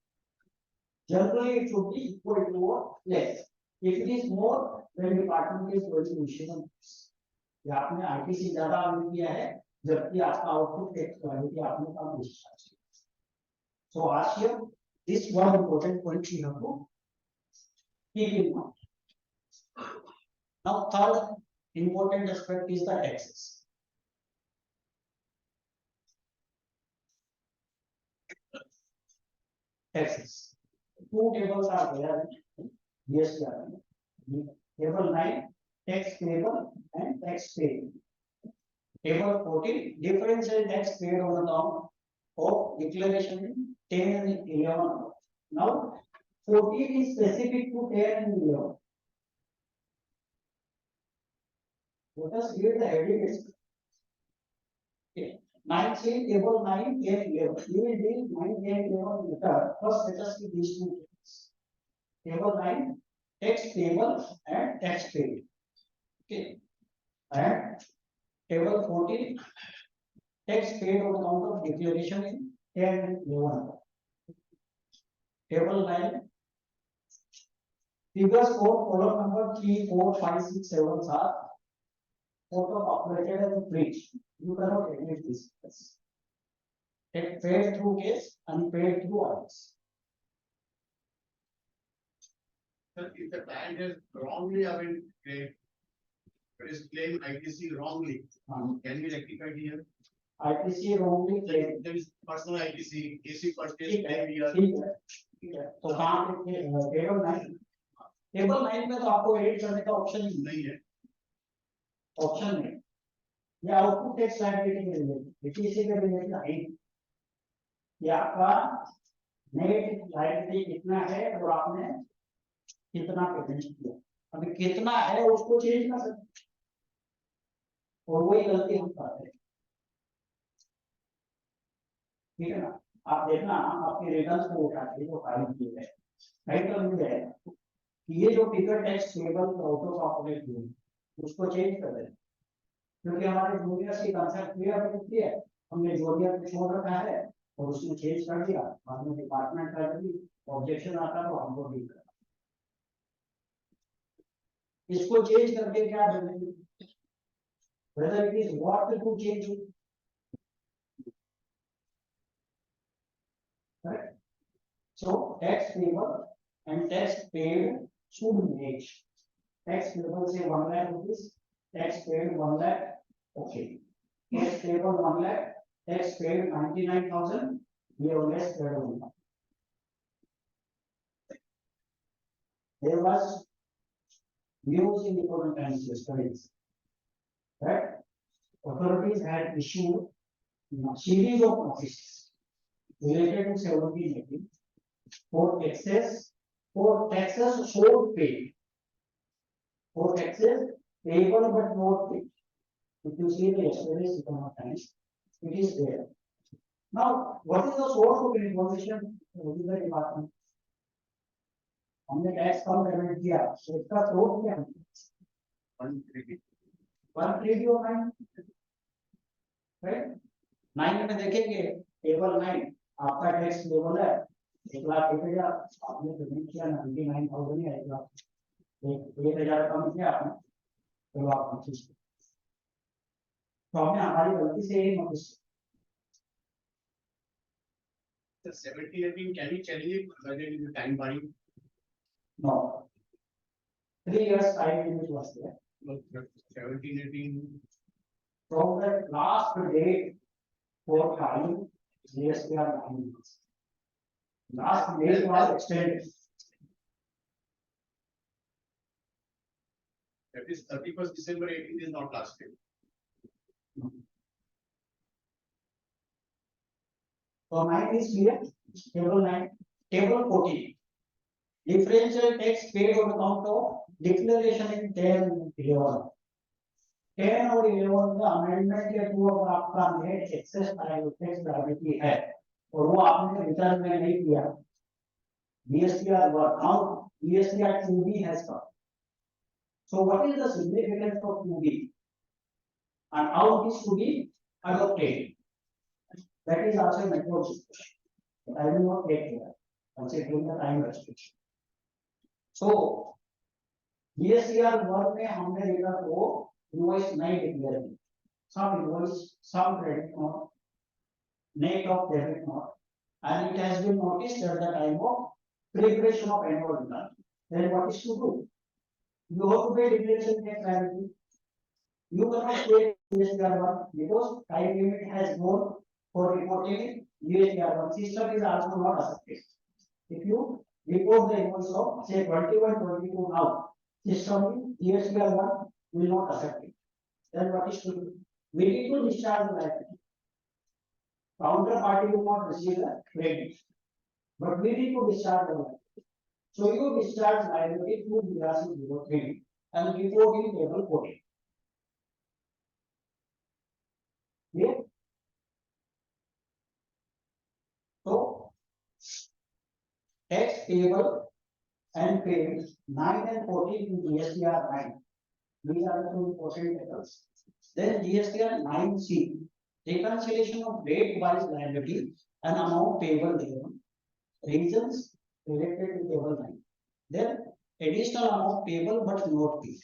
Generally, it should be equal to or less. If it is more, then department is going to issue on this. या आपने ITC ज्यादा आवेदन किया है जबकि आपका output tax quality आपने कम discharge किया. So RCM, this one important point you have to keep in mind. Now third important aspect is the taxes. Taxes. Two tables are there. GST. Table 9, tax payable and tax paid. Table 14, differential tax paid on account of declaration 10 and 11. Now 14 is specific to 10 and 11. Let us read the heading. Okay. 19, table 9, 10, 11. We will deal 9, 10, 11 later. First, let us see these two tables. Table 9, tax payable and tax paid. Okay. And table 14, tax paid on account of declaration in 10 and 11. Table 9, figures for column number 3, 4, 5, 6, 7 are photocopyed and print. You cannot edit this. Take paid through case and paid through others. Sir, if the client has wrongly availed claim, it is claimed ITC wrongly, can be rectified here? ITC wrongly claimed. There is personal ITC, AC purchase claim here. ठीक है तो कहाँ पे table 9 में तो आपको edit करने का ऑप्शन नहीं है. ऑप्शन नहीं. ये आउटपुट टैक्स लायबिलिटी के रिलेटेड इसी के रिलेटेड नहीं. ये आपका नेट लायबिलिटी कितना है और आपने कितना पेमेंट किया. अभी कितना है उसको चेंज कर सकते और वही गलती हम करते हैं. ठीक है ना. आप देखना आपके रिटर्न्स को उठा के जो फाइल किए गए टाइटल मिल जाएगा कि ये जो ticket tax table auto corporate हुई उसको चेंज कर दें क्योंकि हमारे जूनियर्स की कंसेप्ट क्लियर होती है. हमने जूनियर को छोड़ रखा है और उसने चेंज कर दिया. बाद में डिपार्टमेंट का भी ऑब्जेक्शन आता तो हमको डील करना. इसको चेंज करके क्या benefit, whether it is what to change So tax payable and tax paid should match. Tax payable say 1 lakh rupees, tax paid 1 lakh, okay. Tax payable 1 lakh, tax paid 99,000, we have less paid 1 lakh. There was news in the current times yesterday that authorities had issued a series of notices related to 1718 for taxes so paid. For taxes payable but not paid. If you see the yesterday's economic times, it is there. Now, what is the source of information? What is the department? हमने tax कम payment किया, तो इसका source क्या है? 130 और 9, right? 9 में देखेंगे table 9 आपका टैक्स लेवल है 1,01,000, आपने पेमेंट किया 99,000 या 1,000 कम किया आपने, तो आप 25, तो हमने हमारी गलती से ये notice The 1718, can you challenge it whether it is time buying? no 3 years time limit was there. 1718, From the last date for filing GST are 9 months. Last date was extended. that is 31st December 18 is not last day. So 9 is clear, table 9, table 14. Differential tax paid on account of declaration in 10 11. 10 और 11 का amendment के through अगर आपका net access tax liability है और वो आपने return में नहीं किया, BSTR now BSTR 2B has come. So what is the significance of 2B and how it is to be adopted? That is also a network discussion. But I will not take here, considering the time restriction. So BSTR 1 में हमने देखा तो invoice नहीं declare की, some invoice, some credit note, net of debit note, and it has been noticed at the time of preparation of annual return. Then what is to do? You have to pay declaration tax liability. You cannot pay GSTR 1 because time limit has gone for reporting GSTR 1. System is also not accepted. If you report the invoice of say 21-22 now, system GSTR 1 will not accept it. Then what is to do? We need to discharge the liability. Counterparty will not receive the credit, but we need to discharge the liability. So you discharge liability through GST 03 and report in table 14. Clear? So tax payable and paid 9 and 14 in GSTR 9. These are the two important tables. Then GSTR 9C, reconciliation of rate-wise liability and amount payable thereon. Reasons related to table 9. Then additional amount payable but not paid.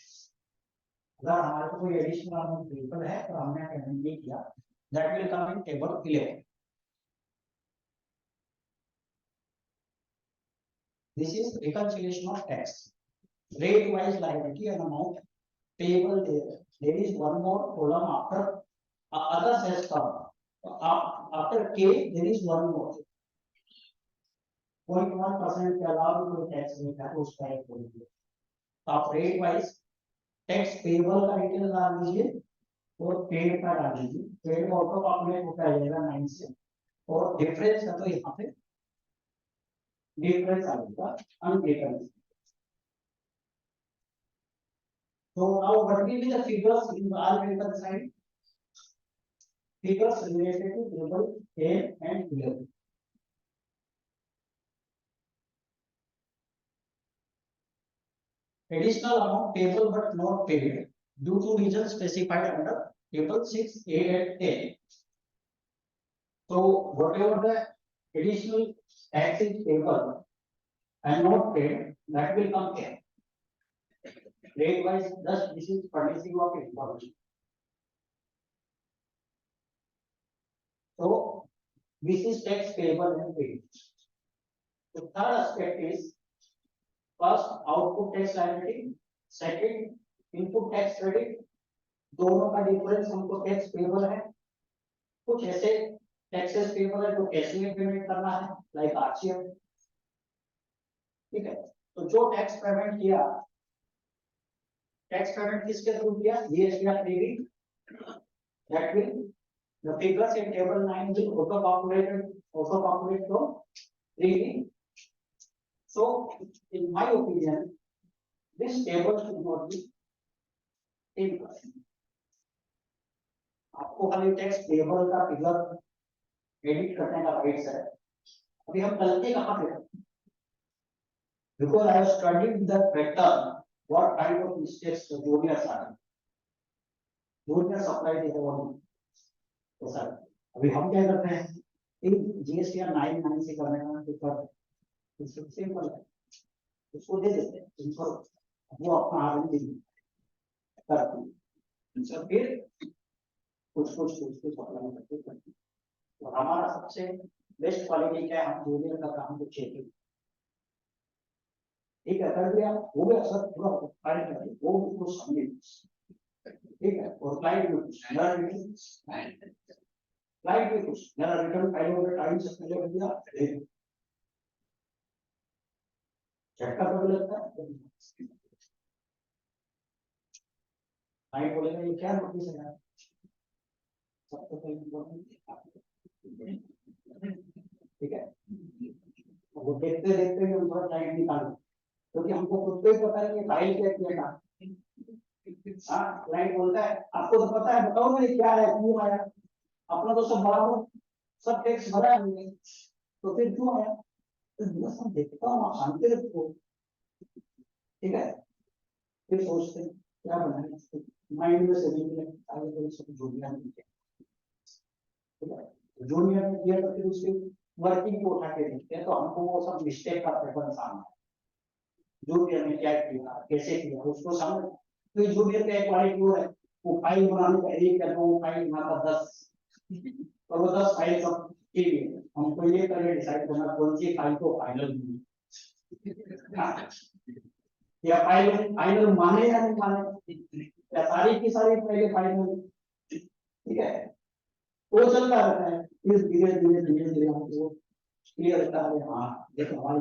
अगर हमारे को कोई additional amount payable है तो हमने payment नहीं किया, that will come in table 11. This is reconciliation of tax, rate-wise liability and amount payable there. There is one more column after others has come. After K, there is one more. 0.1% के अलावा कोई tax नहीं था, उस type को लीजिए. आप rate wise tax payable का डिटेल डाल दीजिए और पेड का डाल दीजिए. पेड ऑटो आपने उठा जाएगा 9 से और डिफरेंस है तो यहाँ पे डिफरेंस आ जाएगा अनटेकन. So now what will be the figures in the all side? Figures related to table 10 and 11. Additional amount payable but not paid due to reasons specified under table 6, 8 and 10. So whatever the additional tax is payable and not paid, that will come here. Rate wise, thus this is furnishing of information. So this is tax payable and paid. The third aspect is first output tax liability, second input tax credit, दोनों का difference हमको tax payable है, कुछ ऐसे taxes payable है जो cash में payment करना है लाइक आरसीएम, ठीक है। तो जो टैक्स पेमेंट किया, टैक्स पेमेंट किसके थ्रू किया, GST credit, that will the figures in table 9 will auto populate from reading. So in my opinion this table should not be taken. आपको खाली टैक्स पेबल का फिगर एडिट करने का rights है। अभी हम गलती कहाँ पे करते हैं? Because I have studied the pattern, what kind of mistakes the juniors are doing. Juniors apply the one. तो सर अभी हम क्या करते हैं, इन जीएसटी 9 से करने का तो कर सिंपल है, उसको दे देते हैं इनको, वो अपना आरएनडी करते हैं, सर फिर कुछ अप्लाई करते हैं। तो हमारा सबसे बेस्ट क्वालिटी क्या है, हम जूनियर का काम को चेकिंग, ठीक है, कर दिया हो गया सर, पूरा फाइल कर दिया वो उसको समझे, ठीक है। और क्लाइंट में कुछ क्लाइंट में कुछ मेरा रिटर्न फाइल हो गया, टाइम से पहले कर दिया, झटका कब लगता है, क्लाइंट बोलेगा ये क्या नोटिस है यार, सबसे पहले ठीक है। वो देखते देखते भी उनका क्लाइंट निकालो, क्योंकि हमको खुद को ही पता है कि फाइल क्या किया था। हाँ, क्लाइंट बोलता है आपको तो पता है, बताओ मेरे क्या है, क्यों आया, अपना तो सब बराबर सब टैक्स भरा है हमने, तो फिर क्यों आया, तो सब देखता हूँ शांति रखो, ठीक है। फिर सोचते हैं क्या बनाए, माइंड में से निकले आगे तो सब जूनियर ने किया, ठीक है। जूनियर ने किया तो फिर उसकी वर्किंग को उठा के देखते हैं, तो हमको वो सब मिस्टेक का पैटर्न सामने, जूनियर ने क्या किया, कैसे किया, उसको समझ। तो जूनियर का एक क्वालिटी वो है, वो फाइल बनाने का एक या दो फाइल बनाता 10, और वो 10 फाइल सब के लिए हमको ये करके डिसाइड करना कौन सी फाइल को फाइनल या फाइनल माने या नहीं माने, या सारी की सारी फाइलें फाइनल, ठीक है। वो चलता रहता है, फिर धीरे धीरे हमको क्लियर होता है, हाँ देखो हमारी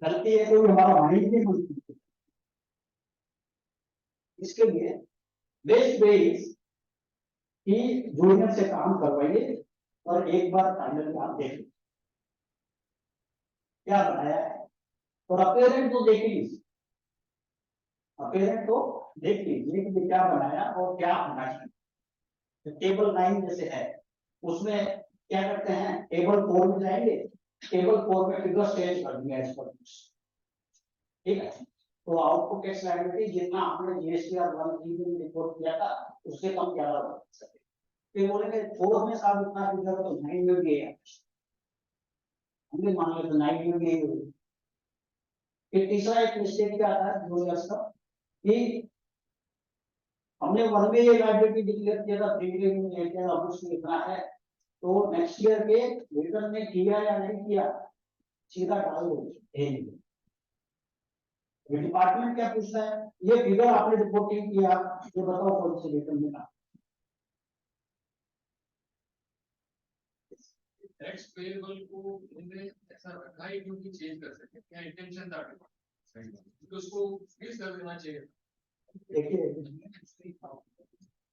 गलती है, कोई हमारा माइंड नहीं बनती। इसके लिए बेस्ट वे इज कि जूनियर से काम करवाइए और एक बार फाइनल में आप देख क्या बनाया है, और अपेरेंट तो देख लीजिए, अपेरेंट तो देख लीजिए कि क्या बनाया और क्या होना चाहिए। टेबल 9 जैसे है उसमें क्या करते हैं, टेबल 4 में जाएंगे, टेबल 4 में फिगर चेंज कर दिया एज पर, ठीक है। तो आउटपुट टैक्स लायबिलिटी जितना आपने जीएसटी और 1 में रिपोर्ट किया था उससे कम ज्यादा हो सकते, फिर बोलेंगे 4 में साहब उतना फिगर तो 9 में भी है, हमने मान लिया तो 9 में भी है। फिर तीसरा एक मिस्टेक क्या आता है जूनियर्स का, कि हमने 1 में ये लायबिलिटी डिक्लेयर किया था, प्रीमियम में लेके अब उसमें इतना है, तो नेक्स्ट ईयर के रिटर्न में किया या नहीं किया सीधा डाल दो, डिपार्टमेंट क्या पूछता है, ये फिगर आपने रिपोर्टिंग किया, ये बताओ कौन से रिटर्न में था। टैक्स पेएबल को उन्होंने ऐसा रखा है क्योंकि चेंज कर सके, क्या इंटेंशन था तो उसको फिक्स कर देना चाहिए। देखिए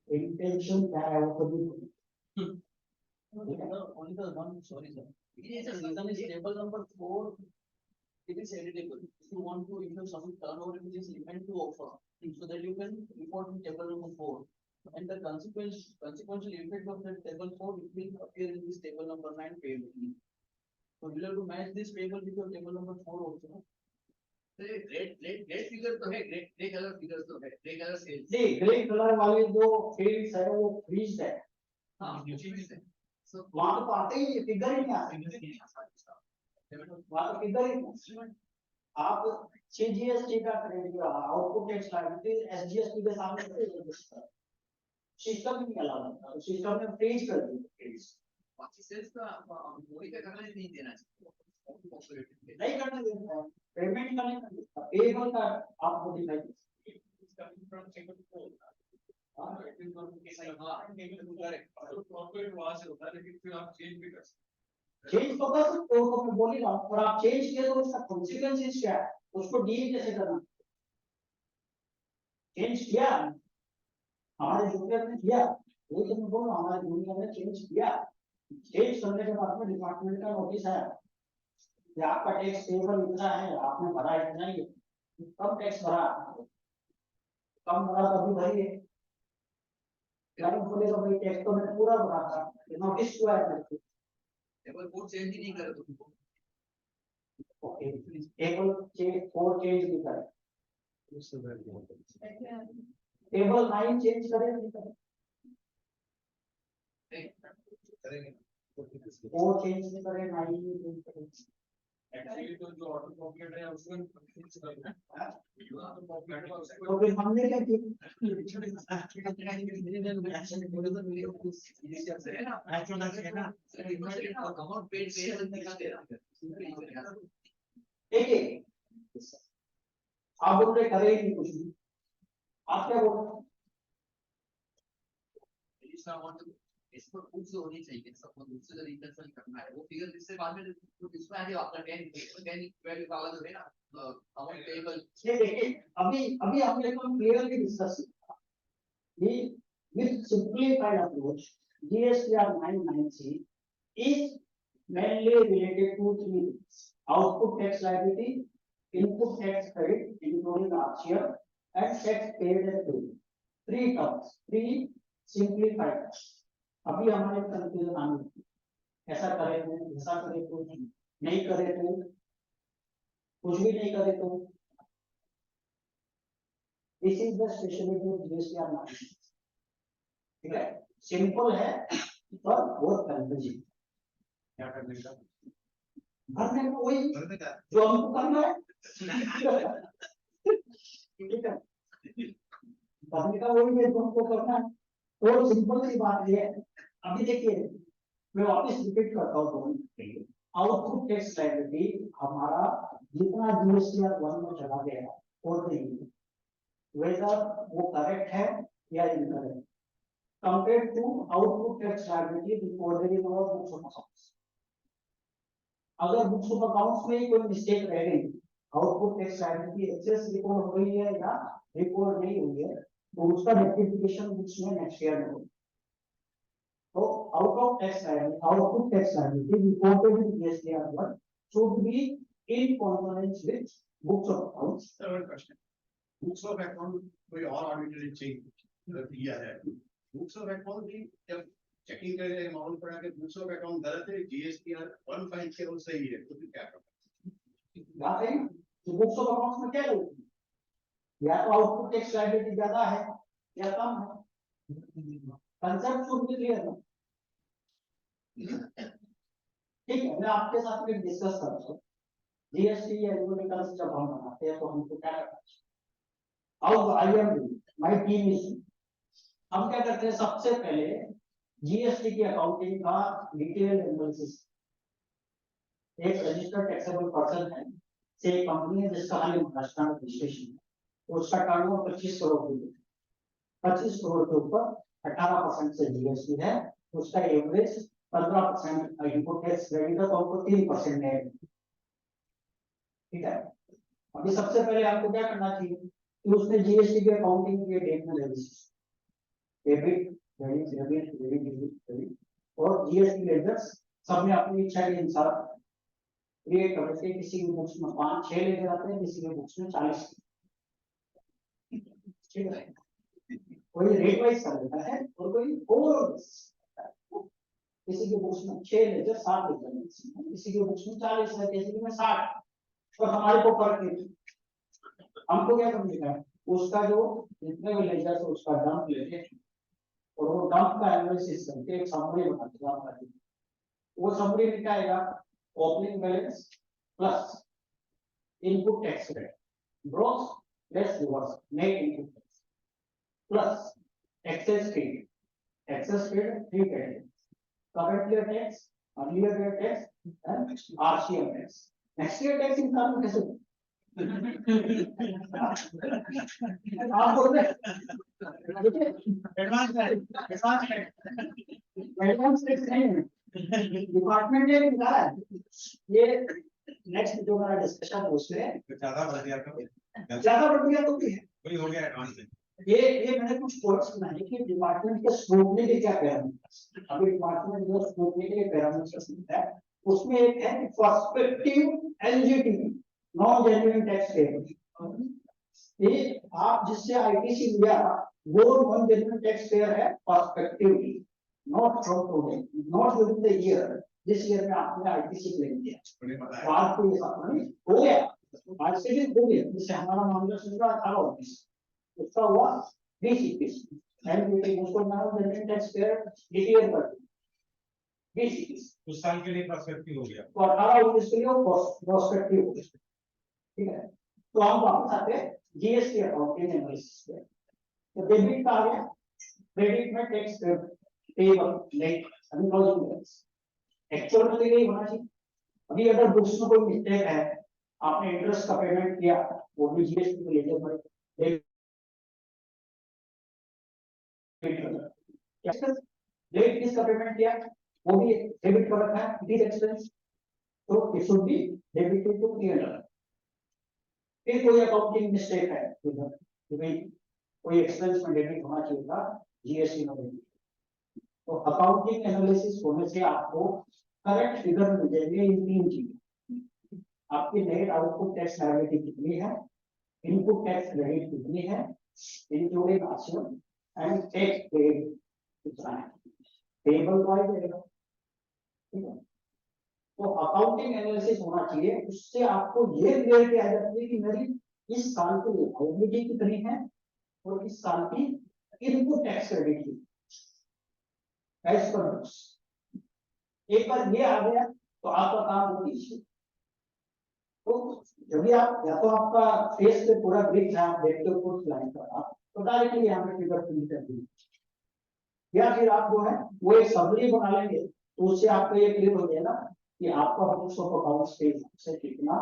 इंटेंशन क्या है वो कभी only the one, sorry sir, it is a reason is table number 4, it is editable if you want to, if you some turnover which is event to offer, so that you can report in table number 4, and the consequential effect of that table 4 it will appear in this table number 9 payable. So you have to match this table with your table number 4 also. Grade figure तो है, grey colour figure तो है, grey colour sales नहीं, grey colour वाले जो fields है वो freeze है, हां फ्रीज है, सो वहां तो आते ही फिगर ही नहीं आता, वहां तो फिगर ही नहीं। आप सीजीएसटी का करेंगे आउटपुट टैक्स लायबिलिटी एसजीएसटी के सामने सिस्टम नहीं अलाउ करता, सिस्टम ने फ्रीज कर दिया, बाकी सेल्स का वही का करना नहीं देना चाहिए। नहीं करने देता है, पेमेंट का नहीं करने देता, पेबल का आपको दिखाई चेंज तो कर सकते हो, तो मैं बोल ही रहा हूँ, और आप चेंज किए तो उसका कॉन्सिक्वेंसेस क्या है, उसको डील कैसे करना, चेंज किया हमारे जूनियर ने किया, वही तो मैं बोल रहा हूँ, हमारे जूनियर ने चेंज किया, चेंज करने के बाद में डिपार्टमेंट का नोटिस आया कि आपका टैक्स टेबल इतना है, आपने भरा इतना ही है, कम टैक्स भरा, कम भरा तो अभी भरिए, क्लाइंट बोलेगा भाई टैक्स तो मैंने पूरा भरा था, नोटिस क्यों आया मेरे टेबल कोड चेंज ही नहीं करे तुमको। को, टेबल चेंज कोड चेंज भी करे, टेबल 9 चेंज करे नहीं करे, कोड चेंज नहीं करे, 9 नहीं चेंज करे, एक्चुअली तो जो ऑटो पॉपुलेट है उसको फिक्स करना है। तो फिर हमने क्या किया, देखिए आप बोल रहे करे ही नहीं कुछ भी, आप क्या बोल रहे इसको खुद से होनी चाहिए, सबको खुद से रिकंसिल करना है, वो फिगर इससे बाद में इसमें आगे आपका 10 वैल्यू का अलग है ना, अमाउंट पेबल। ये देखिए अभी अभी हमने तो क्लियरली डिस्कस किया, ये with simplified approach GSTR 990 is mainly related to three things: output tax liability, input tax credit including RCR, and tax paid and paid. Three terms, three simplified terms. अभी हमारे कंफ्यूजन आने लगी, ऐसा करे तो, ऐसा करे तो, नहीं करे तो, कुछ भी नहीं करे तो, this is the speciality of GSTR 990, ठीक है, सिंपल है पर बहुत कंफ्यूजिंग, क्या करने का? भरने का वही करने का जो हमको करना है, ठीक है, भरने का वही है जो हमको करना है, तो सिंपल सी बात ये है। अभी देखिए मैं वापस रिपीट करता हूँ दोनों, आउटपुट टैक्स लायबिलिटी हमारा जितना GSTR 1 में चला गया और नहीं, वेदर वो करेक्ट है या incorrect, compared to output tax liability recorded in our books of accounts. अगर बुक्स ऑफ अकाउंट्स में ही कोई मिस्टेक रह गई, output tax liability excess record हुई है या रिकॉर्ड नहीं हुई है, तो उसका रेक्टिफिकेशन बुक्स में नेक्स्ट ईयर में होगा। तो out of tax liability, output tax liability reported in GSTR 1 should be in consonance with books of accounts. Third question. Books of account कोई और ऑडिटर ने चेक किया है, बुक्स ऑफ अकाउंट भी जब चेकिंग करे अमाउंट पड़ा के बुक्स ऑफ अकाउंट गलत है, GSTR 1 फाइल के वो सही है, तो फिर क्या करना? बात है कि बुक्स ऑफ अकाउंट्स में क्या गलती है, या तो आउटपुट टैक्स लायबिलिटी ज्यादा है या कम है, कंसेप्ट शुड बी क्लियर ना, ठीक है। मैं आपके साथ में डिस्कस करता हूँ, GST एनुअल रिटर्न्स जब हम बनाते हैं तो हमको क्या करना चाहिए, how I am doing, my team is, हम क्या करते हैं, सबसे पहले GST की अकाउंटिंग का डिटेल एनालिसिस, एक रजिस्टर्ड टैक्सेबल पर्सन है, से एक कंपनी है जिसका हाल महाराष्ट्र में रजिस्ट्रेशन है, तो उसका टर्नओवर 25 करोड़ रुपए, 25 करोड़ के ऊपर 18% से GST है, उसका एवरेज 15% इनपुट टैक्स क्रेडिट है, तो हमको 3% है, ठीक है। अभी सबसे पहले आपको क्या करना चाहिए कि उसने GST की अकाउंटिंग की डेट में register debit credit debit credit credit और GST लेजर्स सब में अपनी इच्छा के अनुसार क्रिएट कर सकते हैं, किसी की बुक्स में 5-6 लेकर आते हैं, किसी की बुक्स में 40, ठीक है, कोई रेट वाइज कर देता है और कोई ओवरऑल, किसी की बुक्स में 6 लेकर 7 लेकर, किसी की बुक्स में 40 है, किसी में 60, और हमारे को फर्क नहीं, हमको क्या करना है, उसका जो जितने भी लेजर्स है उसका डंप लेते हैं और वो डंप का एनालिसिस करके एक समरी बनाते हैं, वो समरी में क्या आएगा, opening balance plus input tax credit gross less reverse net input tax plus excess paid 3 credit, current year tax, earlier year tax RCM tax. Next year tax इंसान कैसे? आप बोल रहे एडवांस टैक्स नहीं है, डिपार्टमेंट ने निकाला है ये। नेक्स्ट जो हमारा डिस्कशन है उसमें ज्यादा बढ़ गया तो भी है। वही हो गया एडवांस में। ये मैंने कुछ पॉइंट्स बनाए कि डिपार्टमेंट के स्क्रूटनी के क्या पैरामीटर्स, अभी डिपार्टमेंट जो स्क्रूटनी के पैरामीटर्स है उसमें एक है perspective LGT, non genuine tax payer. ये आप जिससे आईटीसी लिया वो नॉन जेन्युइन टैक्स पेयर है perspectively, not from today, not during the year. This year में आपने आईटीसी क्लेम किया, बात को ये नहीं हो गया, आज से दिन हो गया, जिससे हमारा मामला चल रहा 18-19 उसका हुआ 20-21 एंड उसको now general tax payer declare कर 20-21 उस साल के लिए पर्सपेक्टिव हो गया तो 18-19 के लिए पर्सपेक्टिव हो गया। ठीक है, तो हम वापस आते हैं जीएसटी अकाउंटिंग एनालिसिस पे। तो डेबिट का आ गया, क्रेडिट में टैक्स पेबल नहीं, अभी क्लोजिंग एक्चुअल में तो यही होना चाहिए। अभी अगर बुक्स में कोई मिस्टेक है, आपने इंटरेस्ट का पेमेंट किया वो भी जीएसटी पे लेजर पड़े, लेट किसका पेमेंट किया वो भी डेबिट कर रखा है, इट इज एक्सपेंस, तो it should be debited to PNL. फिर कोई अकाउंटिंग मिस्टेक है कि भाई कोई एक्सपेंस में डेबिट होना चाहिए था, जीएसटी में डेबिट। तो अकाउंटिंग एनालिसिस होने से आपको करेक्ट फिगर मिल जाएंगे इन तीन चीजें। आपकी नेट आउटपुट टैक्स लायबिलिटी कितनी है, इनपुट टैक्स क्रेडिट कितनी है, including RCM and tax paid कितना है, पेबल वाइज रहेगा। ठीक है, तो अकाउंटिंग एनालिसिस होना चाहिए, उससे आपको ये क्लियरिटी आ जाती है कि मेरी इस साल की लायबिलिटी कितनी है और इस साल की इनपुट टैक्स क्रेडिट की एज पर बुक्स। एक बार ये आ गया तो आपका काम हो लीजिए। तो जब भी आप या तो आपका फेस पे पूरा ग्रिप है, आप देखते हो कुछ लाइन पर आप तो डायरेक्टली यहाँ पे फिगर फिल कर दीजिए, या फिर आप जो है वो एक समरी बना लेंगे तो उससे आपको ये क्लियर हो जाएगा कि आपका बुक्स ऑफ अकाउंट्स पेज से कितना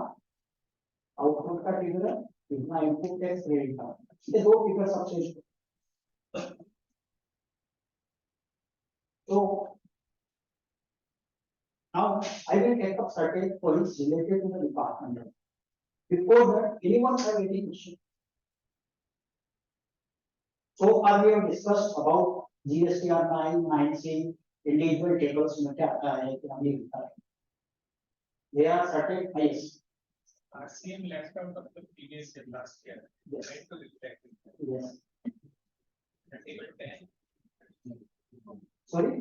आउटपुट का फिगर है, कितना इनपुट टैक्स क्रेडिट का, ये दो फिगर सबसे। तो now I will take up certain points related to the department. Before that, anyone have any question? So far we have discussed about GSTR 9, 9C, individual tables में क्या आता है, क्या नहीं होता है. There are certain ways. RCM left out of the previous year last year. Yes. Right to reflect. Yes. Table 10. Sorry.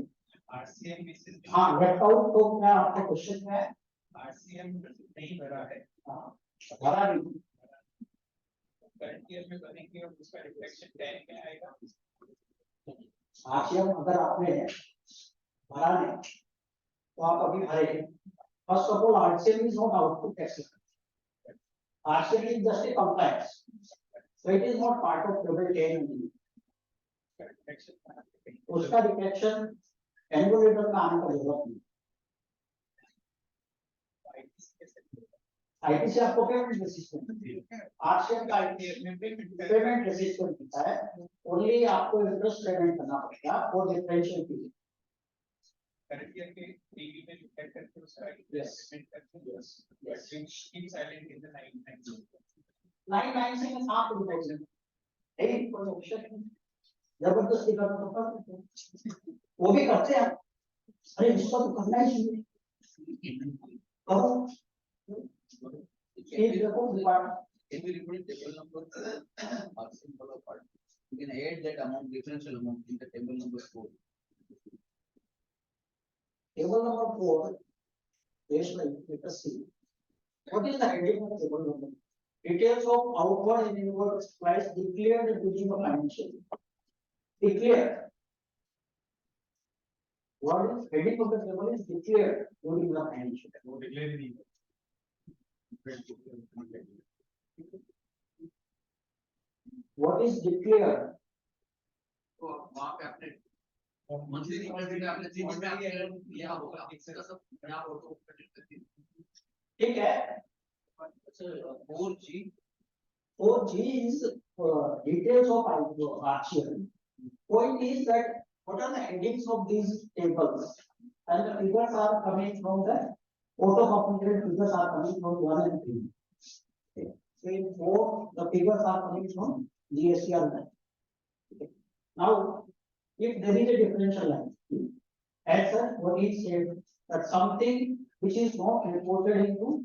RCM basis. हाँ, left out तो क्या आपका क्वेश्चन है? RCM नहीं भरा है. भरा नहीं. करंट ईयर में बनेंगे और उसका रिफ्लेक्शन 10 में आएगा. RCM अगर आपने भरा नहीं तो आप अभी भरेंगे. First of all, RCM is not output tax. RCM is just a compliance, so it is not part of table 10. उसका रिफ्लेक्शन एनुअल रिटर्न में आने का जरूरत नहीं. आईटी से आपको पेमेंट बेसिस में, आरसीएम का पेमेंट बेसिस पर मिलता है, ओनली आपको इंटरेस्ट पेमेंट करना पड़ेगा और डिफरेंशियल फी. करंट ईयर के टीवी में रिफ्लेक्ट करके उसका Yes. Yes. In silent in the 9 9 से में 7 रुपए से एक प्रोडक्शन जबरदस्ती करना तो कर सकते हैं, वो भी करते हैं. अरे इसको तो करना ही चाहिए, करो. एक देखो department Can we repeat table number or symbol of part? You can add that amount, differential amount in the table number 4. table number 4 is like let us see what is the heading of table number. Details of outward and inward supplies declared during the financial. Declared. What is heading of the table is declared during the financial. वो declare नहीं. What is declared? तो वहाँ पे आपने monthly record में आपने 3 में आपने लिया होगा इसका सब यहाँ ऑटो ठीक है। 4G 4G is details of RCM. Point is that what are the headings of these tables, and the figures are coming from the auto-populated figures are coming from 1 and 3. Okay. So in 4, the figures are coming from GST and 9. Okay. Now, if there is a differential line, as such, what is said that something which is not reported into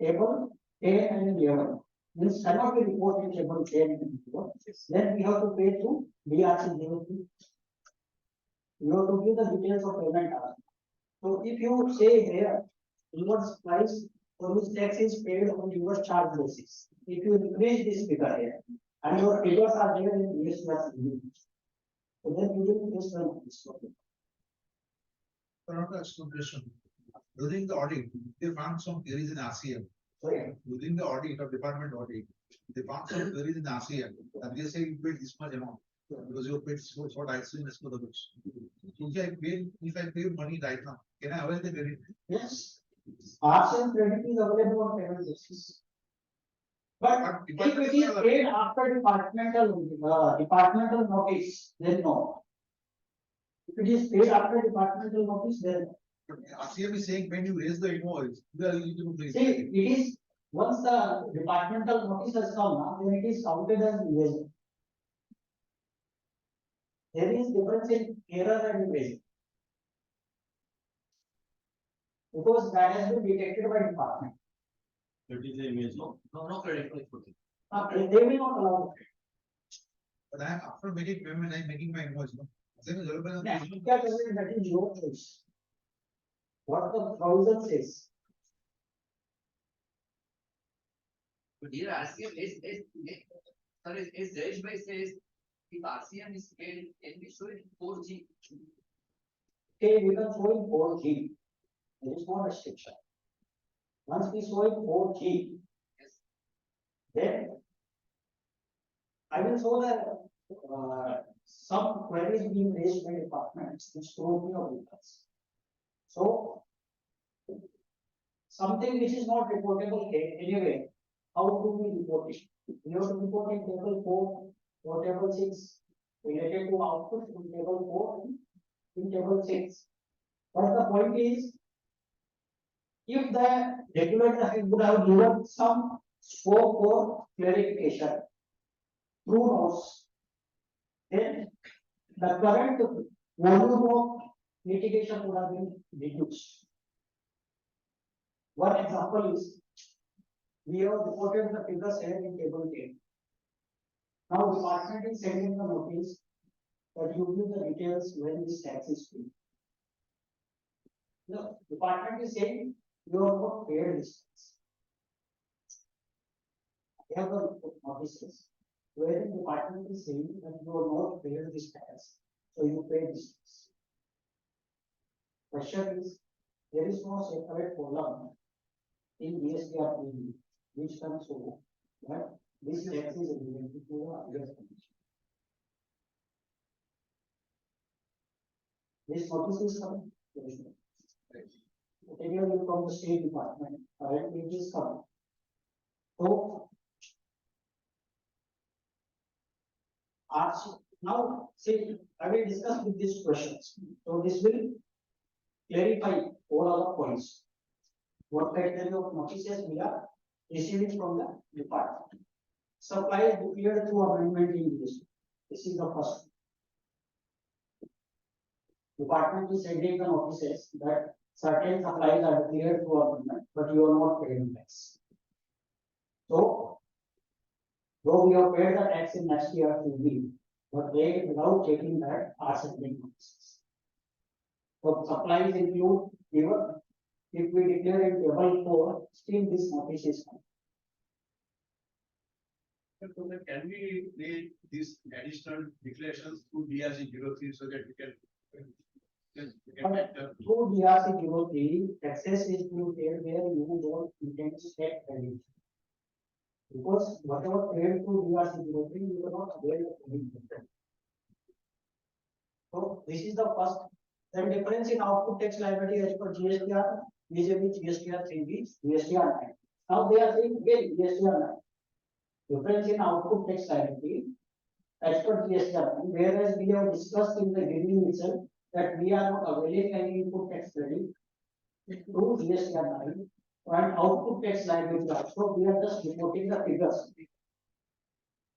table 10 and 11 means cannot be reported in table 10 and 11, then we have to pay to DRC 03. You have to give the details of payment. So if you say here, reverse price for which tax is paid on reverse charge basis, if you increase this figure here, and your figures are there in GST, so then you will face the notice. Another explanation. During the audit, they found some queries in RCM. Sorry. During the audit of department audit, they found some queries in RCM. And they say you paid this much amount because you paid so what I see as per the books. So if I pay money right now, can I avail the credit? Yes. RCM credit is available on payment basis. But if it is paid after departmental notice, then no. If it is paid after departmental notice, then RCM is saying when you raise the invoice, you are eligible to see, pay. it is once the departmental notice has come now, then it is counted as erasure. There is difference in error and erasure. Because that has been detected by department. that is the image no credit for it. They will not allow it. But I am after making payment, I am making my invoice. No? Same is available on Now, the- that is your choice. What the provision says. But here RCM is judged by says if RCM is paid, can we show it 4G? Okay, we can show in 4G. There is no restriction. Once we show in 4G, Yes. then I will show that some queries being raised by departments which scrutiny of records. So something which is not reportable anyway, how do we report it? We have to report in table 4 or table 6 related to output in table 4 in table 6. But the point is, if the regulator would have given some scope for clarification through notes, then the current volume of litigation would have been reduced. One example is, we have reported the figures here in table 10. Now department is sending the notice that you give the details when this tax is paid. The department is saying you have not paid this tax. They have the notices where the department is saying that you have not paid this tax, so you pay this tax. Question is, there is no separate column in GST which can show that this tax is related to the other condition. This notice is coming. There is no. Whatever you from the State Department, currently it is coming. So, now, see, I will discuss with these questions. So this will clarify all other points. What criteria of notices we are receiving from the department. Supply is declared through amendment in this. This is the first. Department is sending the notices that certain supplies are declared through amendment, but you are not paying tax. So, though we have paid the tax in next year to be, but they without taking that are sending notices. So supplies include even if we declare in table 4, still this notice is coming. So then can we make these additional declarations to DRC 03 so that we can? Through DRC 03, taxes is being paid where you don't intend to take credit. Because whatever paid through DRC 03, you cannot avail of credit. So this is the first. Then difference in output tax liability as per GSTR, vis-a-vis GSTR 3B, GSTR 9. Now they are saying again GSTR 9. Difference in output tax liability as per GSTR 9, whereas we have discussed in the beginning itself that we are not availing any input tax credit through GSTR 9 and output tax liability also, we are just reporting the figures.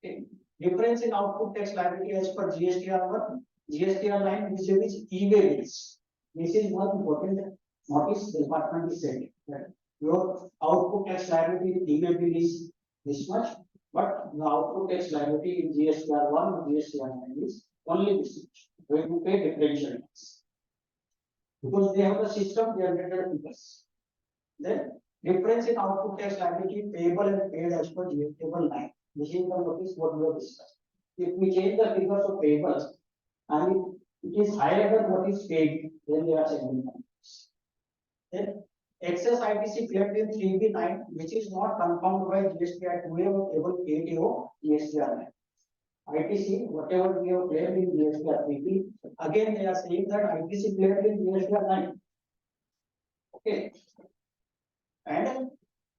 Okay. Difference in output tax liability as per GSTR 1, GSTR 9, which is e-way bills. This is one important notice the department is saying that your output tax liability in e-way bill is this much, but the output tax liability in GSTR 1 and GSTR 9 is only this much. When you pay differential tax. Because they have the system, they are generated figures. Then difference in output tax liability payable and paid as per GST table 9. This is the notice what we have discussed. If we change the figures of payables and it is higher than what is paid, then they are changing the numbers. Then excess ITC claimed in 3B9, which is not confirmed by GSTR 2A or table 8A of GSTR 9. ITC, whatever we have claimed in GSTR 3B, again they are saying that ITC claimed in GSTR 9. Okay. And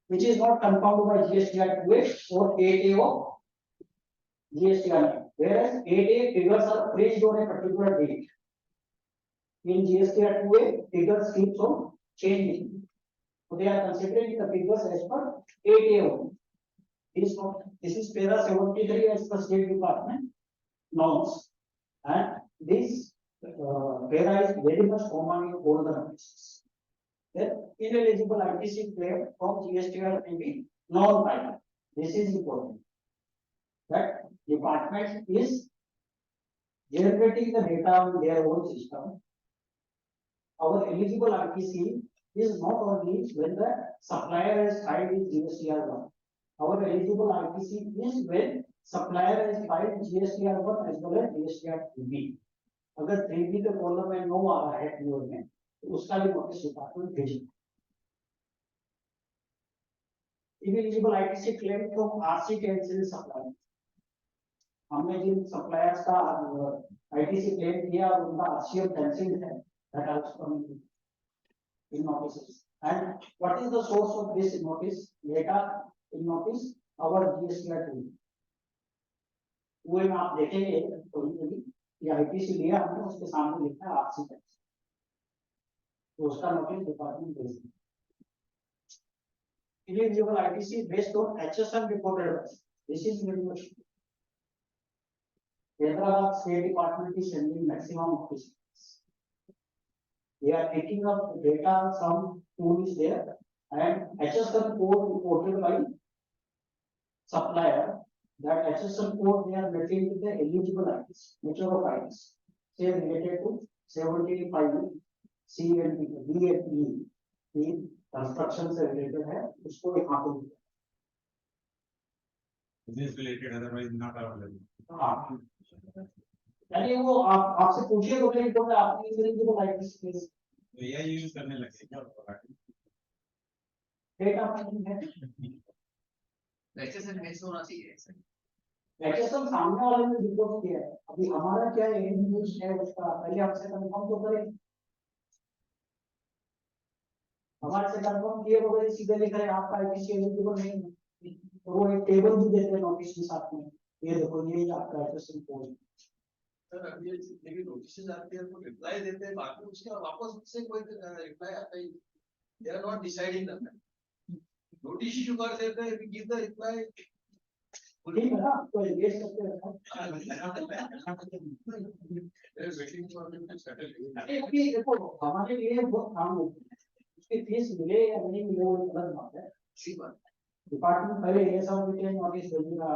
which is not confirmed by GSTR 2A or 8A of GSTR 9. Whereas 8A figures are freezed on a particular date. In GSTR 2A, figures keeps on changing. So they are considering the figures as per 8A only. This is para 73 as per State Department norms, and this para is very much common in all the notices. Then ineligible ITC claim from GSTR may be non-final. This is important. That department is generating the data on their own system. Our eligible ITC is not only when the supplier has filed with GSTR 1. Our eligible ITC is when supplier has filed GSTR 1 as well as GSTR 3B. अगर 3B के column में no आ रहा है pure में तो उसका भी notice department भेजेगा. Ineligible ITC claim from RC cancel supplier. हमने जिन suppliers का ITC claim किया उनका RCM cancelled है. That also coming in notices. And what is the source of this notice? Data in notice our GSTR 2. वो में आप देखेंगे कभी ये ITC लिया हमने उसके सामने लिखा है RC cancel. तो उसका नोटिस डिपार्टमेंट भेजेगा. Ineligible ITC based on HSM reported. This is very much. Hyderabad State Department is sending maximum notices. They are taking up data, some tool is there, and HSM code reported by supplier. That HSM code they are getting with the eligible ITC, nature of ITC, say related to 75 C and D and E. Construction से related है उसको यहाँ पे business related otherwise not available. हाँ यानी वो आपसे पूछिए तो नहीं तो आपने eligible ITC case AI use करने लगे क्या डेटा नहीं है. एचएसएन बेस होना चाहिए. एचएसएम सामने वाले ने रिपोर्ट किया है. अभी हमारा क्या न्यूज़ है उसका पहले आपसे कंफर्म तो करें. हमारे से कंफर्म किए बगैर सीधे लिख रहे हैं आपका आईटीसी एलिजिबल नहीं है. तो वो एक टेबल भी देते हैं नोटिस के साथ में. ये देखो ये आपका एचएसएम कोड है. सर अभी ये नोटिस आते हैं तो रिप्लाई देते हैं बाकी उसके वापस उससे कोई रिप्लाई आता ही. They are not deciding the notice issue कर देते हैं गिव द रिप्लाई. ठीक है ना तो ये करके रखा. अभी देखो हमारे लिए बहुत काम होता है. उसकी फीस मिले या नहीं मिले वो अलग बात है. सी बात डिपार्टमेंट पहले ये सब रिटेन नोटिस भेजेगा,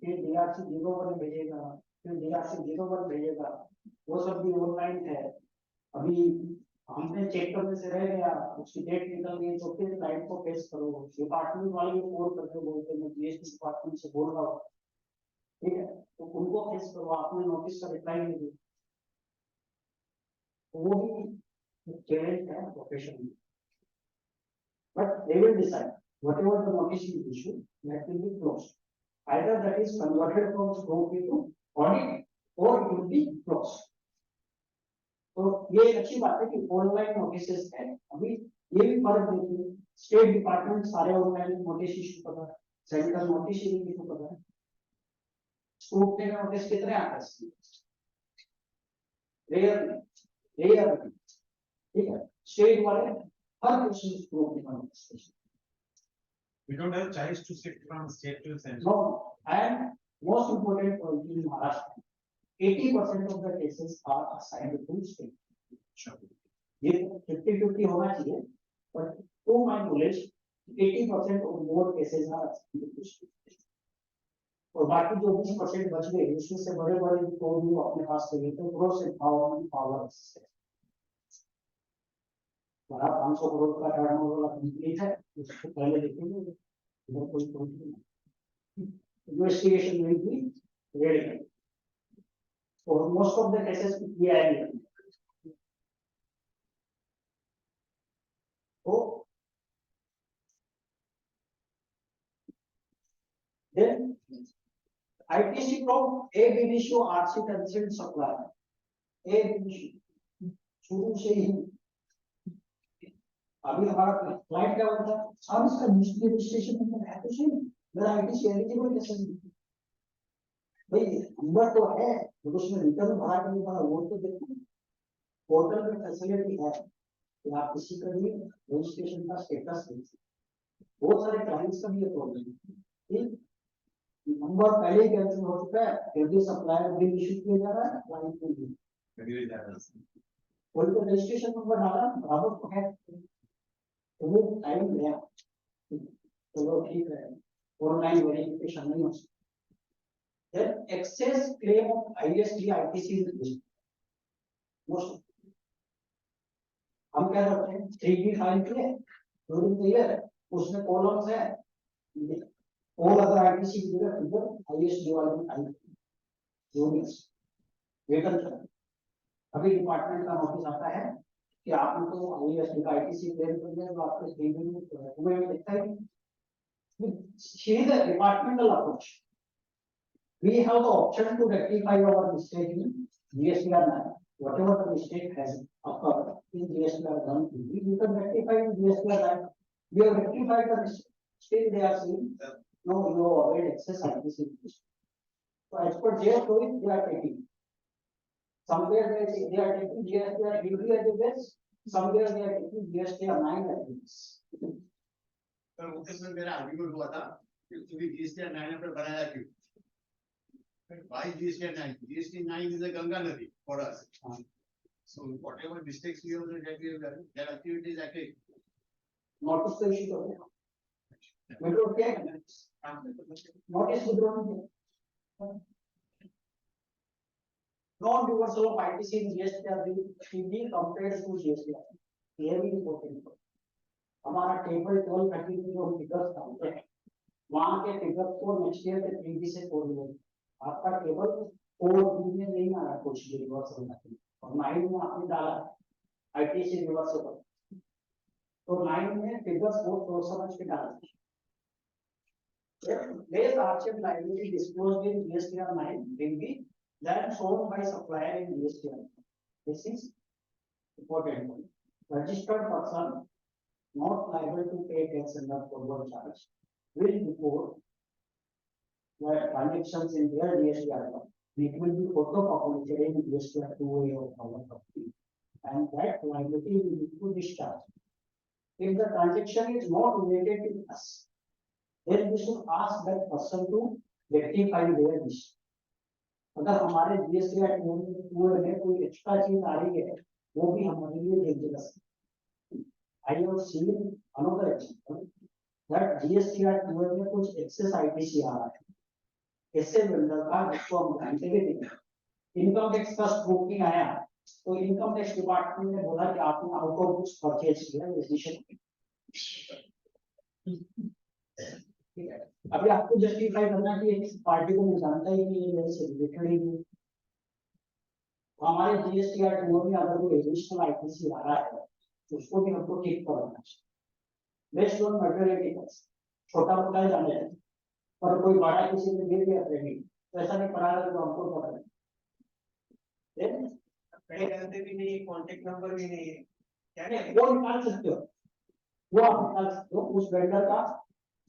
फिर डीआरसी 0 पर भेजेगा, फिर डीआरसी 0 पर भेजेगा. वो सब भी ऑनलाइन है. अभी हमने चेक करने से रह गया, उसकी डेट निकल गई तो फिर क्लाइंट को फेस करो. डिपार्टमेंट वाले भी फोन करके बोलते हैं जीएसटी डिपार्टमेंट से बोल रहा हूँ. ठीक है तो उनको फेस करो. आपने नोटिस का रिप्लाई नहीं दिया वो भी चैलेंज है प्रोफेशन में. But they will decide whatever the notice is issued, that will be closed. Either that is converted from scrutiny to audit or it will be closed. तो ये एक अच्छी बात है कि ऑनलाइन नोटिस है। अभी ये भी फर्क देखिए, स्टेट डिपार्टमेंट सारे ऑनलाइन नोटिस इशू कर रहा है, सेंट्रल नोटिस इशू कर रहा है। स्कूटनी का नोटिस कितने आते हैं? रेयर, ठीक है। स्टेट वाले हर क्वेश्चन स्कूटनी का notice. We don't have choice to shift from state to central. No, and most important point in Maharashtra, 80% of the cases are assigned to state. ये 50-50 होना चाहिए, but to my knowledge, 80% or more cases are assigned to state. और बाकी जो 20% बच गए, उसमें से बड़े-बड़े तो भी अपने पास ले लेते हैं, gross empowerment power है। बड़ा 500 करोड़ का टर्नओवर वाला कंपनी है, उसको पहले देखेंगे, इधर कोई प्रॉब्लम नहीं। Investigation will be ready. For most of the cases, we are in. So, then ITC from A BDCO RC consent supplier. A BDCO शुरू से ही अभी हमारा क्लाइंट क्या होता है, हम इसका रजिस्ट्रेशन नंबर है तो सही, मेरा ITC एलिजिबल कैसे नहीं? भाई नंबर तो है, तो उसमें रिटर्न भरा के नहीं भरा, वो तो देखो पोर्टल में फैसिलिटी है कि आप किसी का भी रजिस्ट्रेशन का स्टेटस देख सकते। बहुत सारे क्लाइंट्स का भी ये प्रॉब्लम है, नंबर पहले ही कैंसिल हो चुका है, फिर भी सप्लायर बिल इशू किया जा रहा है, क्लाइंट को भी कोई तो रजिस्ट्रेशन नंबर डाला बराबर तो है, तो वो टाइम गया। चलो ठीक है, ऑनलाइन वेरिफिकेशन नहीं हो सकता। Then excess claim of ISD ITC is listed. Most हम क्या करते हैं, 3D फाइल किए ड्यूरिंग द ईयर, उसमें कॉलम्स है और अगर ITC की जगह फिगर ISD वाले में टाइप यूनिट्स वेतन कर। अभी डिपार्टमेंट का नोटिस आता है कि आपने तो ISD का ITC क्लेम कर दिया, तो आपके 3D में लिखता है सीधे departmental approach. We have the option to rectify our mistake in GSTR 9. Whatever the mistake has occurred in GSTR 1, we can rectify in GSTR 9. We have rectified the mistake. Still they are saying, no, you avoid excess ITC. So as per their choice, they are taking. Somewhere they are taking GSTR 80 as a base, somewhere they are taking GSTR 9 as a base. पर उसमें मेरा argument हुआ था कि GSTR 9 पर बनाया क्यों? Why GST 9? GST 9 is a Ganga Nadi for us. So whatever mistakes we have done, that activity is active. Notice the issue of it. We don't care. Notice we don't care. Non-reversal of ITC in GSTR will be compared to GSTR. Clearly important. हमारा table 1230 में जो figures डालते हैं, वहाँ के figures को next year के 3D से कोड में आपका टेबल 4D में नहीं आ रहा कुछ भी रिवर्सल नहीं, और 9 में आपने डाला ITC रिवर्सल, तो 9 में फिगर्स वो सोच समझ के डालते हैं। Less hardship liability disclosed in GSTR 9 will be then shown by supplier in GSTR. This is important point. Registered person not liable to pay tax under forward charge will report the transactions in their GSTR. It will be photocopying in GSTR 2A of our company, and that liability will be to discharge. If the transaction is not related to us, then we should ask that person to rectify their issue. अगर हमारे GSTR 2A में कोई extra चीज आ रही है, वो भी हमारे लिए डेंजरस है। I have seen another example that GSTR 2A में कुछ excess ITC आ रहा है, ऐसे वेंडर का जिसको हम जानते भी नहीं, इनकम टैक्स का स्क्रूटनी आया, तो इनकम टैक्स डिपार्टमेंट ने बोला कि आपने आउट ऑफ बुक्स परचेज किया रजिस्ट्रेशन। ठीक है, अभी आपको जस्टिफाई करना कि इस पार्टी को मैं जानता ही नहीं, ये मेरे से रिलेटेड ही नहीं। हमारे GSTR 2A में अगर कोई एडिशनल ITC आ रहा है, उसको भी हमको ठीक करना चाहिए। बेस्ड ऑन मटेरियल टैक्स, छोटा मोटा जाने हैं, पर कोई बड़ा किसी ने दे दिया क्रेडिट, तो ऐसा नहीं पड़ा तो हमको पता नहीं। कहीं रहते भी नहीं, कॉन्टेक्ट नंबर भी नहीं है, क्या नहीं वो निकाल सकते हो, वो आप निकाल सकते हो उस वेंडर का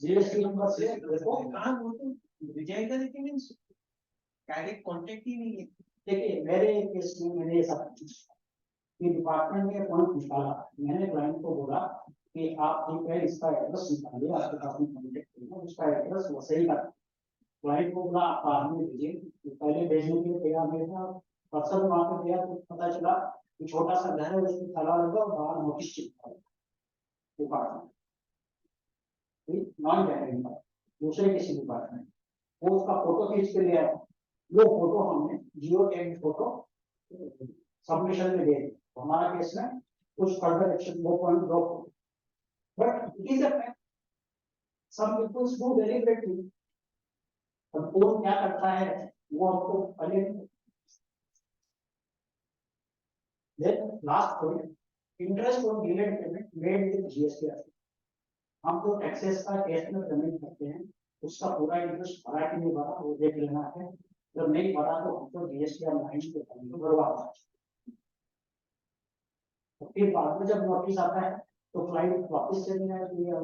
जीएसटी नंबर से। देखो कहाँ रिजाइन का देखिए मीन्स डायरेक्ट कॉन्टेक्ट ही नहीं है। देखिए मेरे केस में मैंने ऐसा कि डिपार्टमेंट में पॉइंट निकाला, मैंने क्लाइंट को बोला कि आप ठीक है इसका एड्रेस निकालिए, आपके पास में कॉन्टेक्ट करेगा, उसका एड्रेस वो सही का। क्लाइंट को बोला आप बाद में भेजिए, पहले भेजने के लिए तैयार नहीं था, पर्सन वहां पे गया तो पता चला कि छोटा सा घर है, उसमें ताला लगा और बाहर नोटिस चिपका है डिपार्टमेंट, नॉन डायरेक्ट दूसरे किसी डिपार्टमेंट, वो उसका फोटो खींच के ले आया, वो फोटो हमने जियो टैग फोटो सबमिशन में दे दी, हमारा केस में कुछ फर्दर एक्शन वो पॉइंट दो, but it is a fact, some peoples do deliberately, अब कौन क्या करता है वो आपको पहले। Then last point, interest on delayed payment made with GST. हम जो टैक्सेस का कैश में पेमेंट करते हैं उसका पूरा इंटरेस्ट भरा कि नहीं भरा वो देख लेना है, जब नहीं भरा तो हमको जीएसटी और लाइन के पेमेंट भरवा, फिर बाद में जब नोटिस आता है तो क्लाइंट वापस चले जाए कि ये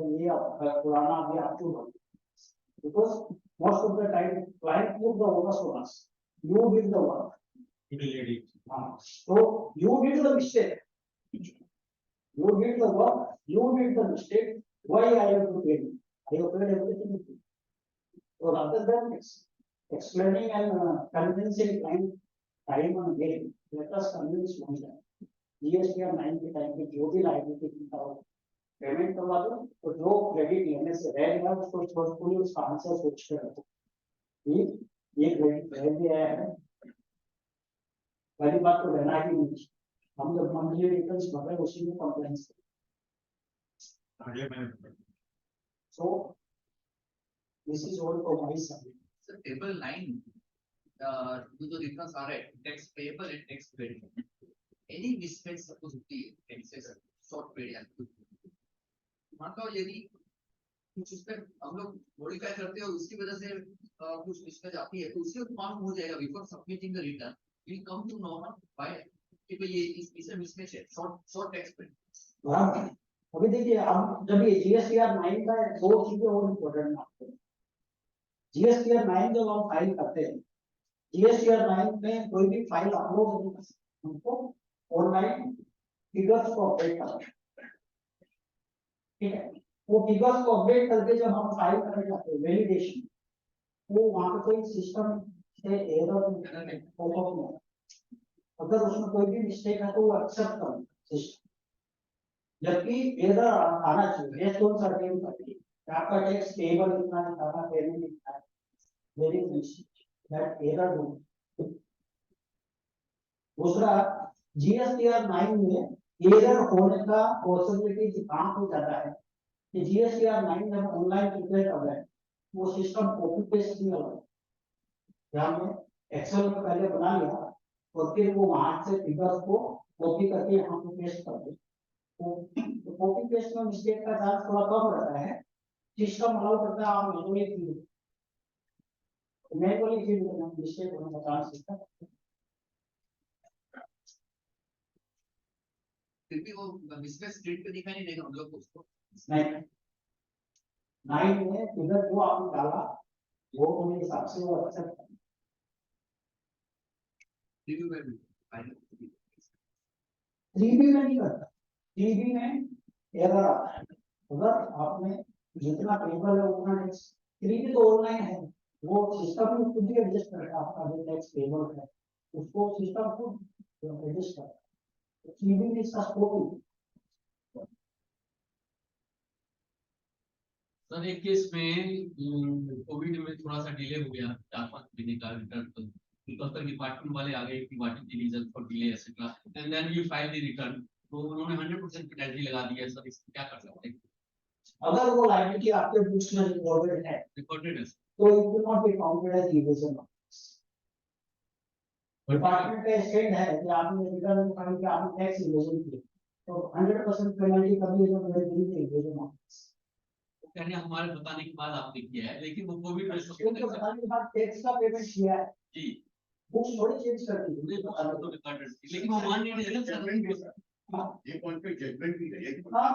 पुराना अभी आप क्यों भर, because most of the time client put the onus on us, you did the work, so you did the mistake, you did the work, you did the mistake, why I have to pay you? I have paid everything. So rather than explaining and convincing client time and again, let us convince one time. GST और 9 के time पे जो भी liability payment करवा दो, तो जो credit लेने से रह गया उसको छोड़कर उसका आंसर सोच कर रखो, ये क्रेडिट रह गया है, पहली बात तो रहना ही नहीं, हम जब मंथली रिटर्न्स भर रहे हैं उसी में complaints, so this is all for my side. So table 9, जो रिटर्न्स आ रहे हैं tax payable and tax paid, any mismatch suppose होती है टैक्सेस शॉर्ट पेड या मान लो यदि कुछ उस पर हम लोग मॉडिफाई करते हैं और उसकी वजह से कुछ मिसमेच आती है तो उससे मालूम हो जाएगा before submitting the return will come to know by कि भाई ये इससे मिसमेच है शॉर्ट टैक्स पेड। अभी देखिए अब जब ये जीएसटीआर 9 का दो चीजें और इम्पोर्टेंट मानते हैं, जीएसटीआर 9 जब हम फाइल करते हैं, जीएसटीआर 9 में कोई भी फाइल अपलोड नहीं कर सकते, हमको ऑनलाइन फिगर्स को अपडेट करना है, ठीक है, वो फिगर्स को अपडेट करके जब हम फाइल करने जाते हैं वैलिडेशन, वो वहां पे कोई सिस्टम से एरर पॉपअप नहीं, अगर उसमें कोई भी मिस्टेक है तो वो एक्सेप्ट कर सिस्टम, जबकि एरर आना चाहिए बेस्ड ऑन सर्टेन क्राइटेरिया, आपका टैक्स पेबल इतना दिखाना, पेमेंट इतना है, very mistake that error do. दूसरा जीएसटीआर 9 में एरर होने का पॉसिबिलिटी कहां हो जाता है कि जीएसटीआर 9 जब ऑनलाइन प्रिपेयर कर रहे हैं वो सिस्टम कॉपी पेस्ट नहीं हो रहा, जहां में एक्सेल में पहले बना लिया और फिर वो वहां से फिगर्स को कॉपी करके यहाँ पे पेस्ट कर दे, तो कॉपी पेस्ट में मिस्टेक का चांस थोड़ा कम रहता है, सिस्टम अलाउ करता है आप मैनुअली फीड करना, मिस्टेक होने का चांस रहता है। फिर भी वो मिसमेच स्क्रीन पे दिखाई नहीं देगा हम लोग को उसको नहीं, 9 में फिगर जो आपने डाला वो मेरे हिसाब से वो एक्सेप्ट करना, रिव्यू में भी फाइनल 3B में नहीं करता, 3B में एरर आता है, अगर आपने जितना पेपर है उतना टैक्स, 3B तो ऑनलाइन है, वो सिस्टम में खुद ही एडजस्ट करता है, आपका जो टैक्स पेबल है उसको सिस्टम खुद एडजस्ट करता है, 3B में इसका स्कोप नहीं। सर एक केस में कोविड में थोड़ा सा डिले हो गया 4-5 महीने का रिटर्न, तो तब तक डिपार्टमेंट वाले आ गए कि what is the reason for delay etcetera and then we file the return, तो उन्होंने 100% पेनल्टी लगा दी है, सर इसको क्या कर सकते हैं? अगर वो लायबिलिटी आपके बुक्स में रिकॉर्डेड है रिकॉर्डेड है तो it will not be counted as evasion of department का स्टैंड है कि आपने रिटर्न फाइल किया, आपने टैक्स इवेजन किया, तो 100% पेनल्टी कभी नहीं इवेजन ऑफ, कहने हमारे बताने के बाद आपने किया है, लेकिन वो कोविड में क्योंकि बताने के बाद टैक्स का पेमेंट किया है जी बुक्स थोड़ी चेंज करती है। लेकिन वो मान नहीं रहे ना सर। ये पॉइंट पे जजमेंट भी है। हाँ,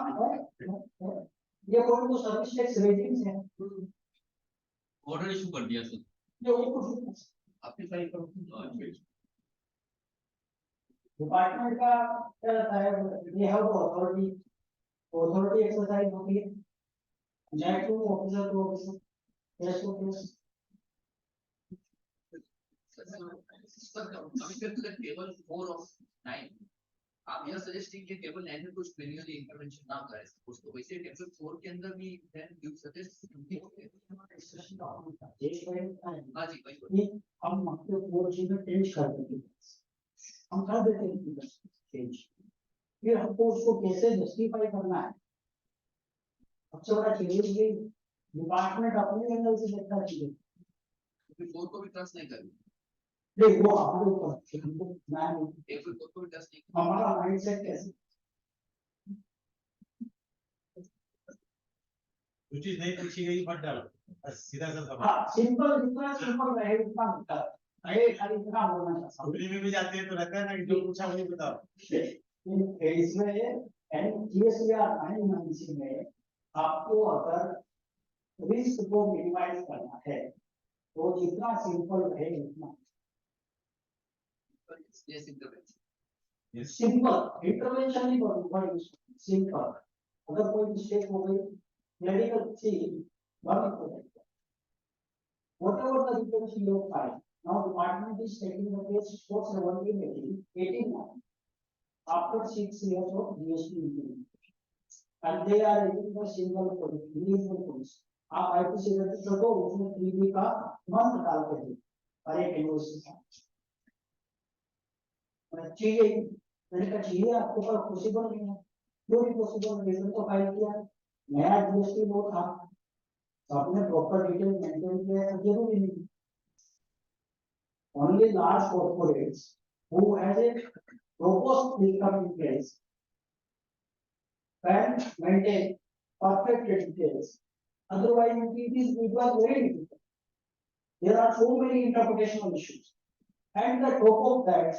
ये कोई तो सर्विस टैक्स रेजिम्स है ऑर्डर इशू कर दिया सर। जो उनको आपकी साइड पर डिपार्टमेंट का क्या रहता है, ये है वो अथॉरिटी एक्सरसाइज होती है, net to officer to officer, case to case. Table 4 of 9 आप यह सजेस्टिंग कि टेबल 9 में कुछ मैन्युअली इंटरवेंशन ना करें उसको वैसे टेबल 4 के अंदर भी देन यू सजेस्ट हां जी भाई हम आपको 4G में चेंज कर देंगे, हम कर देते हैं चेंज, फिर हमको उसको कैसे जस्टिफाई करना है। सबसे बड़ा चैलेंज ये डिपार्टमेंट अपने एंगल से देखना चाहिए, फिर 4 को भी ट्रस्ट नहीं करें नहीं वो हमारे ऊपर है, हमको मैं टेबल 4 को भी ट्रस्ट नहीं हमारा माइंडसेट कैसे। जो चीज नहीं पूछी गई मत डालो, बस सीधा सा सवाल। हाँ सिंपल, जितना सिंपल रहे उतना होता है, अरे खाली इतना बोलना चाहता हूँ। कंपनी में भी जाते हैं तो रहता है ना कि जो पूछा वही बताओ। इसमें GST में आपको अगर रिस्क को मिनिमाइज करना है तो जितना सिंपल रहे उतना यस इंटरवेंशन सिंपल इंटरवेंशन नहीं करूँगा, सिंपल। अगर कोई मिस्टेक हो गई मेडिकल चीज बंद हो जाएगा, whatever the reports you have filed, now department is taking the case for 1718 after 6 years of GST implementation, and they are using the single policy, individual policy. आप IPC रजिस्टर को उसमें 3B का month डाल के दे और एक invoice के साथ चाहिए, मैंने कहा चाहिए आपको पर पॉसिबल नहीं है, क्यों नहीं पॉसिबल, रीजन तो फाइल किया, नया GST लो था, आपने प्रॉपर डिटेल मेंटेन किया है, जरूरी नहीं। Only large corporates who has a robust income in place can maintain perfect details. Otherwise, it was very difficult. There are so many interpretational issues. And the top of that,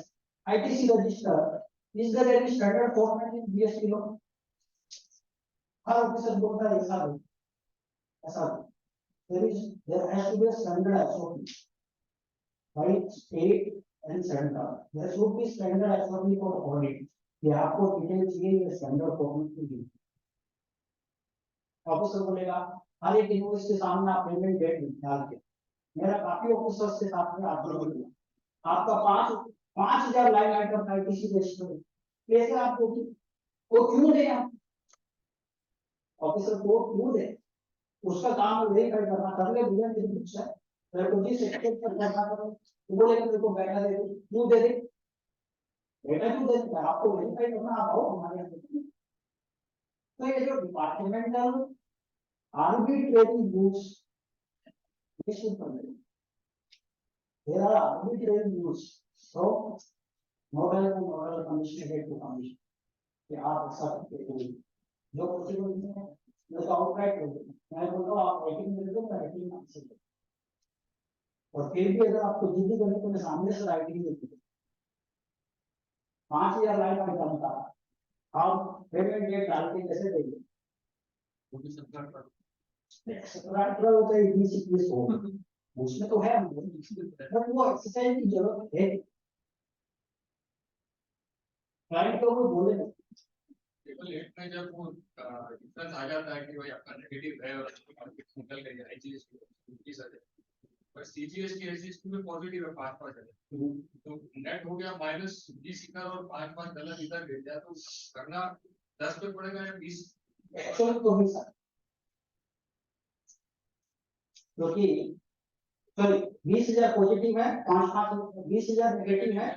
ITC register, is there any standard format in GST law? Her officer बोलता है ऐसा there has to be a standard SOP by state and center. There should be standard SOP for audit. कि आपको detail चाहिए ये standard format में दी, officer बोलेगा हर एक इनवॉइस के सामने आप पेमेंट डेट डाल के, मेरा काफी ऑफिसर्स के साथ में आपका 5000 लाइन आइटम ITC रजिस्टर कैसे आप वो क्यों दे, आप ऑफिसर को क्यों दे, उसका काम वेरीफाई करना, कर ले भैया मेरी बुक्स है, मेरे को जिस एक्सपेक्ट पर करना करो, वो बोलेगा मेरे को बैठा दे क्यों दे दे, बेटा क्यों दे दे, आपको वेरीफाई करना, आप आओ हमारे यहाँ। तो ये जो departmental arbitrary use, there are arbitrary use from nodal to nodal, commissioner to commissioner, कि आप ऐसा करते हो जो पॉसिबल नहीं है, मैं तो आउटराइट हो गया, मैं बोलता हूँ आप राइटिंग में दो, मैं राइटिंग में आंसर दूँ, और फिर भी अगर आपको जिद्दी करने को मैं सामने से राइटिंग देती हूँ 5000 लाइन में बनता है, आप पेमेंट डेट डाल के कैसे देंगे, सरकार होता है ECPS हो उसमें तो है, बट वो एक्सरसाइज की जरूरत है, क्लाइंट को वो बोले टेबल 8 में जब वो डिफरेंस आ जाता है कि भाई आपका नेगेटिव है और निकल गई है IGST पर CGST SGST में पॉजिटिव है 5% तो नेट हो गया -20 इधर और 5 गलत इधर गिर गया, तो करना 10 पे पड़ेगा या 20 एक्चुअल तो नहीं सर, क्योंकि सॉरी 20,000 पॉजिटिव है, 20,000 नेगेटिव है,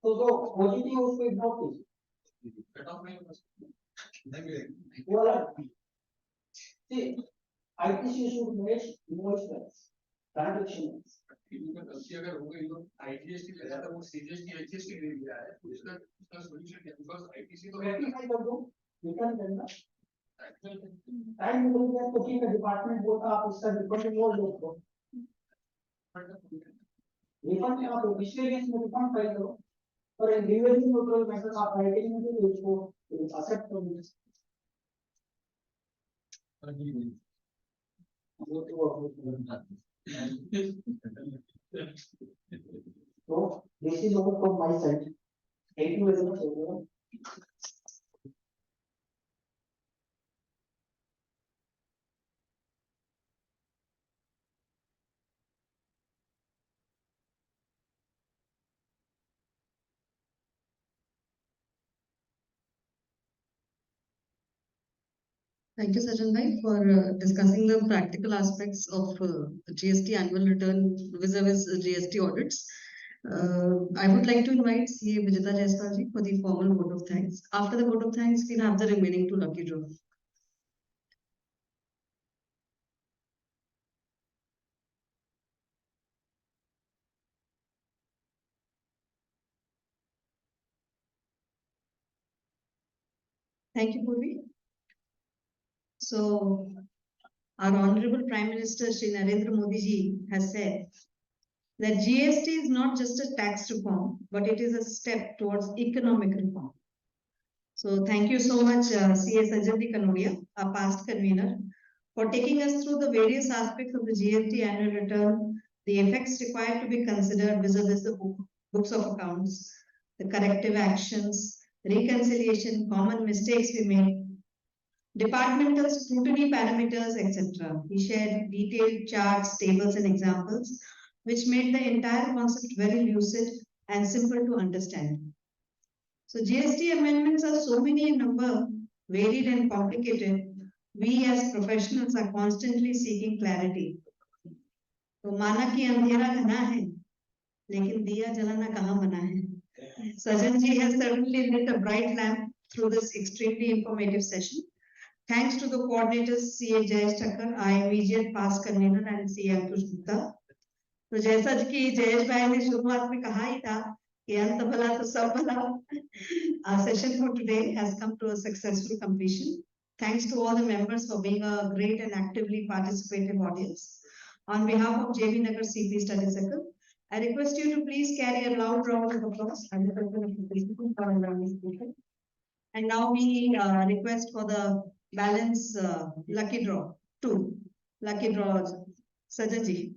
तो जो पॉजिटिव उसको इग्नोर कीजिए, कट ऑफ नहीं वो अलग ITC should match invoice transaction, गलती अगर हो गई तो IGST ले जाता वो CGST HGST ले लिया है, तो इसका सॉल्यूशन क्या है, बिकॉज़ ITC तो रेक्टिफाई कर दो, रिटर्न करना, टाइम निकल गया तो ठीक है, डिपार्टमेंट बोलता आप इसका रिकॉर्डिंग और दो, रिफंड में आप मिस्टेरियस में रिफंड फाइल करो और इंडिविजुअल न्यूट्रल मेथड आप राइटिंग में भी उसको एक्सेप्ट कर लीजिए। So this is all from my side. Thank you very much everyone. Thank you, Sajjan bhai, for discussing the practical aspects of GST annual return vis-a-vis GST audits. I would like to invite CA Vijita Jaiswal ji for the formal vote of thanks. After the vote of thanks, we'll have the remaining two lucky draw. Thank you, Purvi. So, our Honorable Prime Minister Shri Narendra Modi ji has said that GST is not just a tax reform, but it is a step towards economic reform. So thank you so much, CA Sajjan Kanodia, our past convener, for taking us through the various aspects of the GST annual return, the effects required to be considered vis-a-vis the books of accounts, the corrective actions, reconciliation, common mistakes we made, departmental scrutiny parameters, etc. He shared detailed charts, tables, and examples, which made the entire concept very lucid and simple to understand. So GST amendments are so many in number, varied and complicated. We as professionals are constantly seeking clarity. तो माना कि अंधेरा घना है, लेकिन दिया जलाना कहाँ बना है? Sajjan ji has certainly lit a bright lamp through this extremely informative session. Thanks to the coordinators CA Jayesh Thakkar, our immediate past convener, and CA Ankush Gupta. तो जैसा कि जयेश भाई ने शुरुआत में कहा ही था कि अंत भला तो सब भला. Our session for today has come to a successful completion. Thanks to all the members for being a great and actively participative audience. On behalf of JB Nagar CP Study Circle, I request you to please carry a loud round of applause and the speaker. And now we request for the balance lucky draw, 2 lucky draws. Sajjan ji.